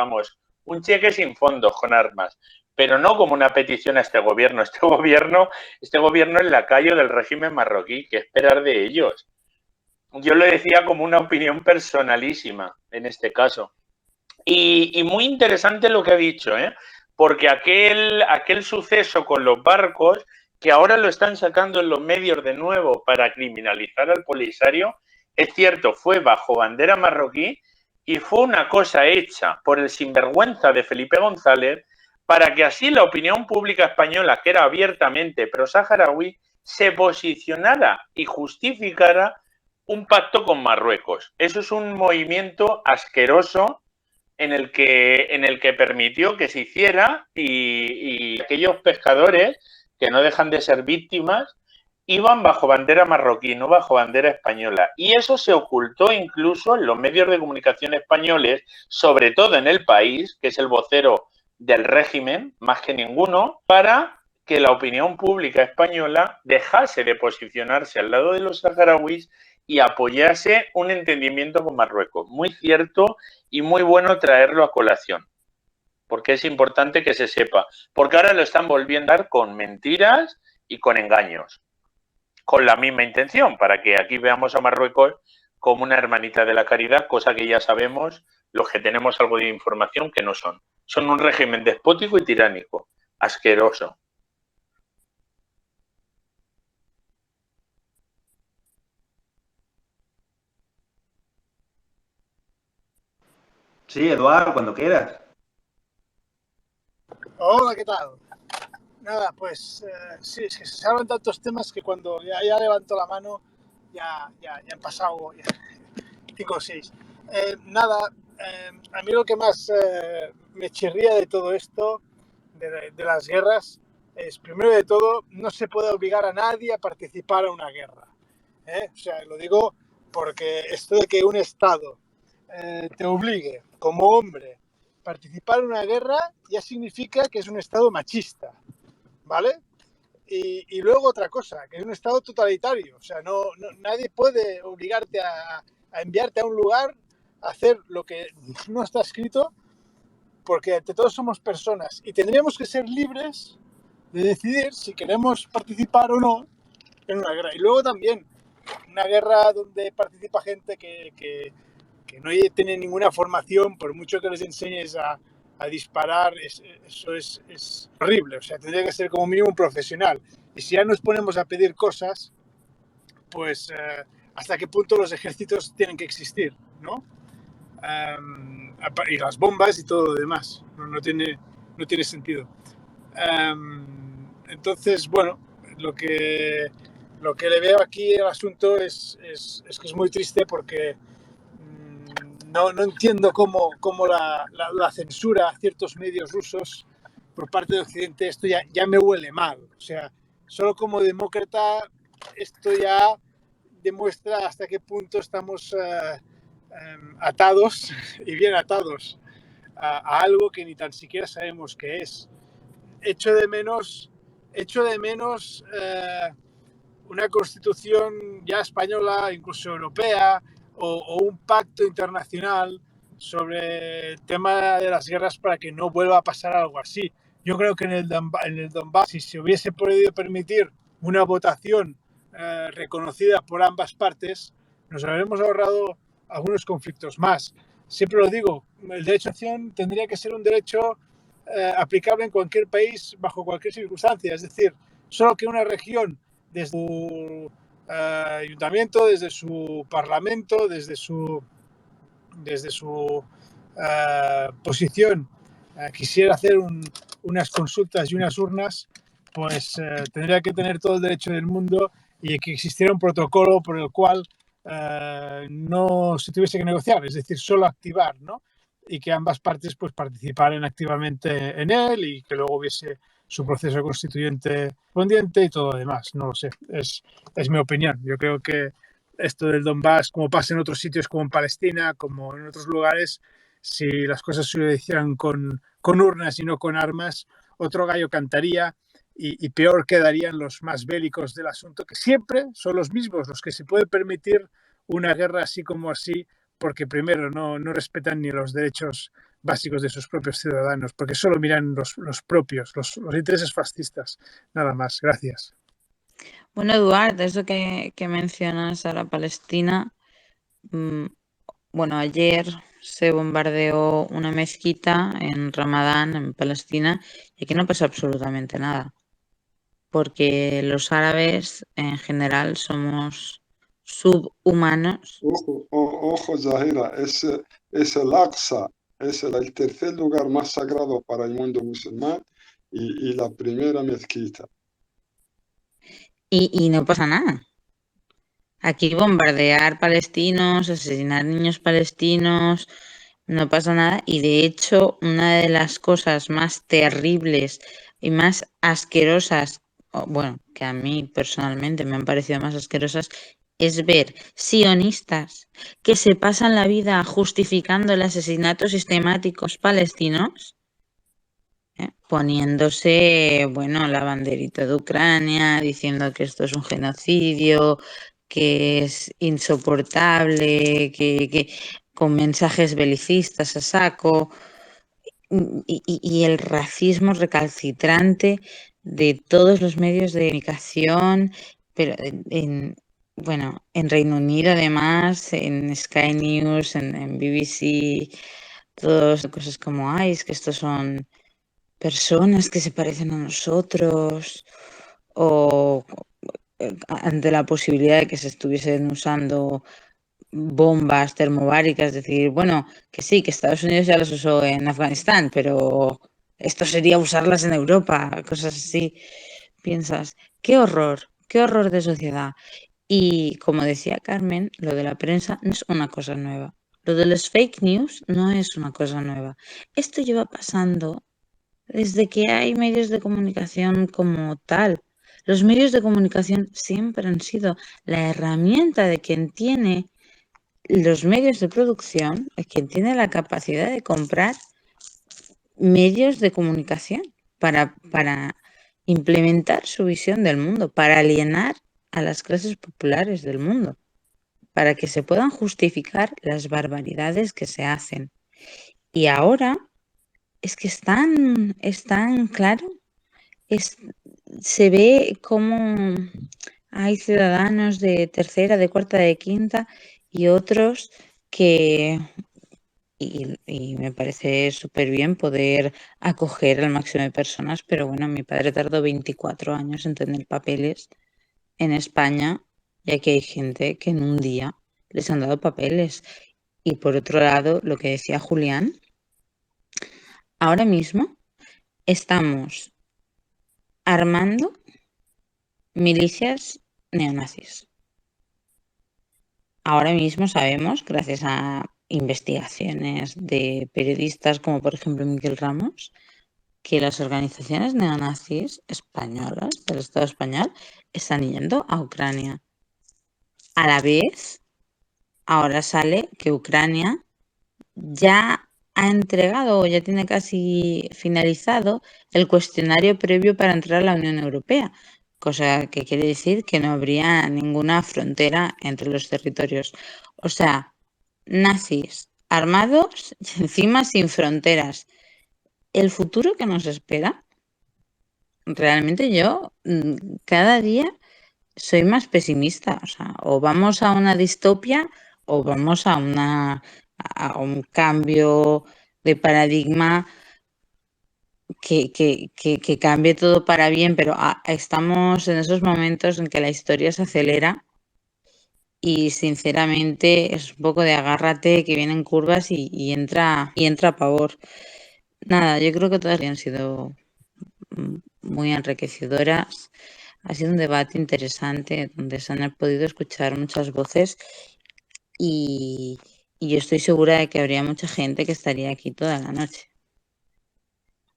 un cheque sin fondos con armas, pero no como una petición a este gobierno. Este gobierno es lacayo del régimen marroquí. ¿Qué esperar de ellos? Yo lo decía como una opinión personalísima en este caso. Y muy interesante lo que ha dicho, porque aquel suceso con los barcos, que ahora lo están sacando en los medios de nuevo para criminalizar al Polisario, es cierto, fue bajo bandera marroquí y fue una cosa hecha por el sinvergüenza de Felipe González para que así la opinión pública española, que era abiertamente pro-saharaui, se posicionara y justificara un pacto con Marruecos. Eso es un movimiento asqueroso en el que permitió que se hiciera y aquellos pescadores que no dejan de ser víctimas iban bajo bandera marroquí, no bajo bandera española. Y eso se ocultó incluso en los medios de comunicación españoles, sobre todo en El País, que es el vocero del régimen, más que ninguno, para que la opinión pública española dejase de posicionarse al lado de los saharauis y apoyase un entendimiento con Marruecos. Muy cierto y muy bueno traerlo a colación, porque es importante que se sepa, porque ahora lo están volviendo a dar con mentiras y con engaños, con la misma intención, para que aquí veamos a Marruecos como una hermanita de la caridad, cosa que ya sabemos los que tenemos algo de información que no son. Son un régimen despótico y tiránico, asqueroso. Sí, Eduardo, cuando quieras. Hola, ¿qué tal? Nada, pues sí, es que se hablan tantos temas que cuando ya levanto la mano ya han pasado 5 o 6. A mí lo que más me chirría de todo esto, de las guerras, es, primero de todo, no se puede obligar a nadie a participar en una guerra. O sea, lo digo porque esto de que un Estado te obligue como hombre a participar en una guerra ya significa que es un Estado machista, ¿vale? Y luego otra cosa, que es un Estado totalitario. O sea, nadie puede obligarte a enviarte a un lugar a hacer lo que no está escrito, porque entre todos somos personas y tendríamos que ser libres de decidir si queremos participar o no en una guerra. Y luego también, una guerra donde participa gente que no tiene ninguna formación, por mucho que les enseñes a disparar, eso es horrible. O sea, tendría que ser como mínimo un profesional. Y si ya nos ponemos a pedir cosas, pues hasta qué punto los ejércitos tienen que existir, ¿no? Y las bombas y todo lo demás. No tiene sentido. Entonces, bueno, que le veo aquí al asunto es que es muy triste porque no entiendo cómo la censura a ciertos medios rusos por parte de Occidente, esto ya me huele mal. O sea, solo como demócrata esto ya demuestra hasta qué punto estamos atados y bien atados a algo que ni tan siquiera sabemos qué es. Echo de menos una constitución ya española, incluso europea, o un pacto internacional sobre el tema de las guerras para que no vuelva a pasar algo así. Yo creo que en el Donbass, si se hubiese podido permitir una votación reconocida por ambas partes, nos habremos ahorrado algunos conflictos más. Siempre lo digo, el derecho a acción tendría que ser un derecho aplicable en cualquier país, bajo cualquier circunstancia. Es decir, solo que una región, desde su ayuntamiento, desde su parlamento, desde su posición, quisiera hacer unas consultas y unas urnas, pues tendría que tener todo el derecho del mundo y que existiera un protocolo por el cual no se tuviese que negociar, es decir, solo activar, ¿no? Y que ambas partes pues participaran activamente en él y que luego hubiese su proceso constituyente correspondiente y todo lo demás. No lo sé, es mi opinión. Yo creo que esto del Donbass, como pasa en otros sitios como en Palestina, como en otros lugares, si las cosas se hicieran con urnas y no con armas, otro gallo cantaría y peor quedarían los más bélicos del asunto, que siempre son los mismos, los que se puede permitir una guerra así como así, porque primero no respetan ni los derechos básicos de sus propios ciudadanos, porque solo miran los propios, los intereses fascistas. Nada más. Gracias. Bueno, Eduard, eso que mencionas a la Palestina, bueno, ayer se bombardeó una mezquita en Ramadán, en Palestina, y aquí no pasó absolutamente nada, porque los árabes en general somos subhumanos. Ojo, Zahira, es el Aqsa, es el tercer lugar más sagrado para el mundo musulmán y la primera mezquita. Y no pasa nada. Aquí bombardear palestinos, asesinar niños palestinos, no pasa nada. Y de hecho, una de las cosas más terribles y más asquerosas, bueno, que a mí personalmente me han parecido más asquerosas, es ver sionistas que se pasan la vida justificando el asesinato sistemáticos palestinos, poniéndose, bueno, la banderita de Ucrania, diciendo que esto es un genocidio, que es insoportable, que con mensajes belicistas a saco, y el racismo recalcitrante de todos los medios de comunicación, pero bueno, en Reino Unido además, en Sky News, en BBC, todas cosas como, ay, es que estos son personas que se parecen a nosotros, o ante la posibilidad de que se estuviesen usando bombas termobáricas, decir, bueno, que sí, que Estados Unidos ya las usó en Afganistán, pero esto sería usarlas en Europa, cosas así. Piensas, qué horror de sociedad. Y como decía Carmen, lo de la prensa no es una cosa nueva. Lo de los fake news no es una cosa nueva. Esto lleva pasando desde que hay medios de comunicación como tal. Los medios de comunicación siempre han sido la herramienta de quien tiene los medios de producción, de quien tiene la capacidad de comprar medios de comunicación para implementar su visión del mundo, para alienar a las clases populares del mundo, para que se puedan justificar las barbaridades que se hacen. Y ahora es que es tan claro, se ve como hay ciudadanos de tercera, de cuarta, de quinta y otros que, y me parece súper bien poder acoger al máximo de personas, pero bueno, mi padre tardó 24 años en tener papeles en España, ya que hay gente que en un día les han dado papeles. Y por otro lado, lo que decía Julián, ahora mismo estamos armando milicias neonazis. Ahora mismo sabemos, gracias a investigaciones de periodistas como por ejemplo Miguel Ramos, que las organizaciones neonazis españolas del Estado español están yendo a Ucrania. A la vez, ahora sale que Ucrania ya ha entregado o ya tiene casi finalizado el cuestionario previo para entrar a la Unión Europea, cosa que quiere decir que no habría ninguna frontera entre los territorios. O sea, nazis armados y encima sin fronteras. El futuro que nos espera, realmente yo cada día soy más pesimista. O sea, o vamos a una distopia o vamos a un cambio de paradigma que cambie todo para bien, pero estamos en esos momentos en que la historia se acelera y sinceramente es un poco de agárrate que vienen curvas y entra pavor. Nada, yo creo que todas han sido muy enriquecedoras. Ha sido un debate interesante donde se han podido escuchar muchas voces y yo estoy segura de que habría mucha gente que estaría aquí toda la noche.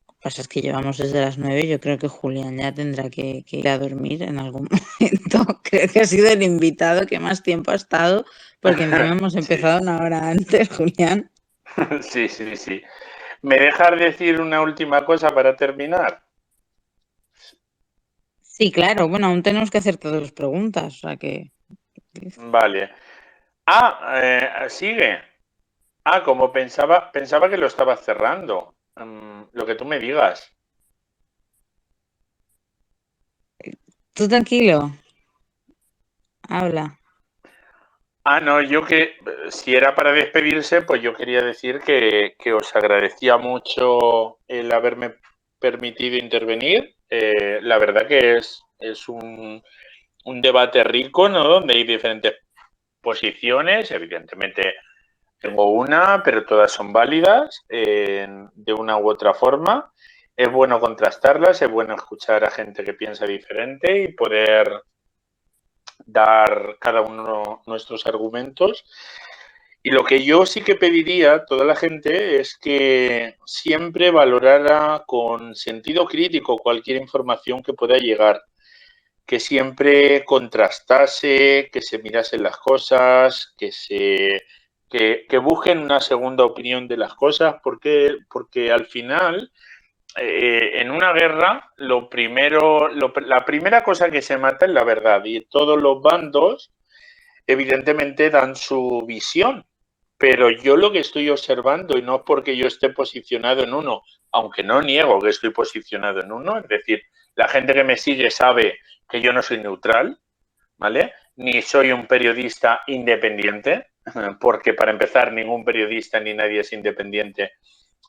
Lo que pasa es que llevamos desde las 9, yo creo que Julián ya tendrá que ir a dormir en algún momento. Creo que ha sido el invitado que más tiempo ha estado, porque encima hemos empezado una hora antes, Julián. Sí, sí, sí. ¿Me dejas decir una última cosa para terminar? Sí, claro. Bueno, aún tenemos que hacer todas las preguntas, o sea que... Vale. Sigue. Como pensaba que lo estaba cerrando. Lo que tú me digas. Tú tranquilo. Habla. No, yo que si era para despedirse, pues yo quería decir que os agradecía mucho el haberme permitido intervenir. La verdad que es un debate rico, ¿no? Donde hay diferentes posiciones. Evidentemente tengo una, pero todas son válidas de una u otra forma. Es bueno contrastarlas, es bueno escuchar a gente que piensa diferente y poder dar cada uno nuestros argumentos. Y lo que yo sí que pediría a toda la gente es que siempre valorara con sentido crítico cualquier información que pueda llegar, que siempre contrastase, que se mirasen las cosas, que busquen una segunda opinión de las cosas, porque al final, en una guerra, la primera cosa que se mata es la verdad, y todos los bandos evidentemente dan su visión, pero yo lo que estoy observando, y no es porque yo esté posicionado en uno, aunque no niego que estoy posicionado en uno, es decir, la gente que me sigue sabe que yo no soy neutral, ¿vale? Ni soy un periodista independiente, porque para empezar ningún periodista ni nadie es independiente,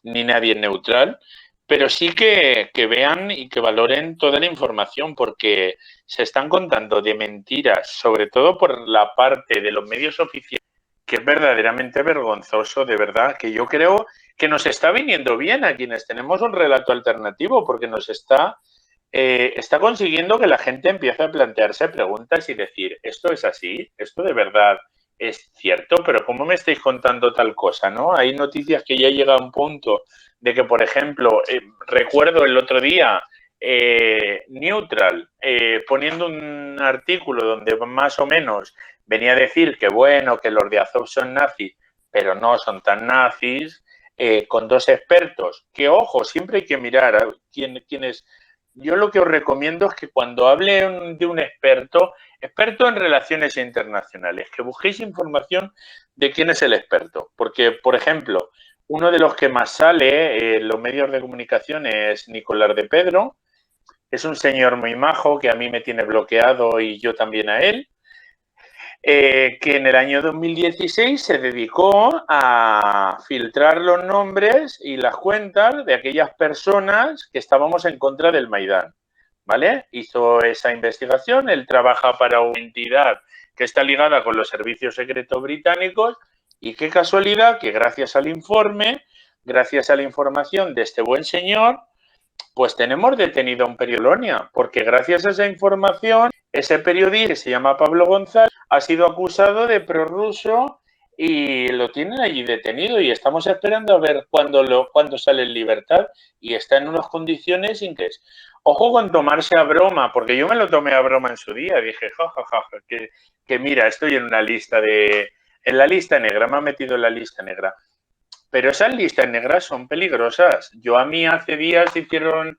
ni nadie es neutral, pero sí que vean y que valoren toda la información, porque se están contando de mentiras, sobre todo por la parte de los medios oficiales, que es verdaderamente vergonzoso, de verdad, que yo creo que nos está viniendo bien a quienes tenemos un relato alternativo, porque nos está consiguiendo que la gente empiece a plantearse preguntas y decir, ¿esto es así? ¿Esto de verdad es cierto? Pero ¿cómo me estáis contando tal cosa? ¿No? Hay noticias que ya llega a un punto de que, por ejemplo, recuerdo el otro día Neutral poniendo un artículo donde más o menos venía a decir que bueno, que los de Azov son nazis, pero no son tan nazis, con dos expertos, que ojo, siempre hay que mirar a quiénes. Yo lo que os recomiendo es que cuando hable de un experto en relaciones internacionales, que busquéis información de quién es el experto. Porque, por ejemplo, uno de los que más sale en los medios de comunicación es Nicolás de Pedro. Es un señor muy majo que a mí me tiene bloqueado y yo también a él. Que en el año 2016 se dedicó a filtrar los nombres y las cuentas de aquellas personas que estábamos en contra del Maidán, ¿vale? Hizo esa investigación, él trabaja para una entidad que está ligada con los servicios secretos británicos y qué casualidad que gracias al informe, gracias a la información de este buen señor, pues tenemos detenido a un periodista, porque gracias a esa información Ese periodista, que se llama Pablo González, ha sido acusado de prorruso y lo tienen allí detenido y estamos esperando a ver cuándo sale en libertad y está en unas condiciones increíbles. Ojo con tomarse a broma, porque yo me lo tomé a broma en su día. Dije, que mira, estoy en una lista en la lista negra, me ha metido en la lista negra. Pero esas listas negras son peligrosas. A mí hace días hicieron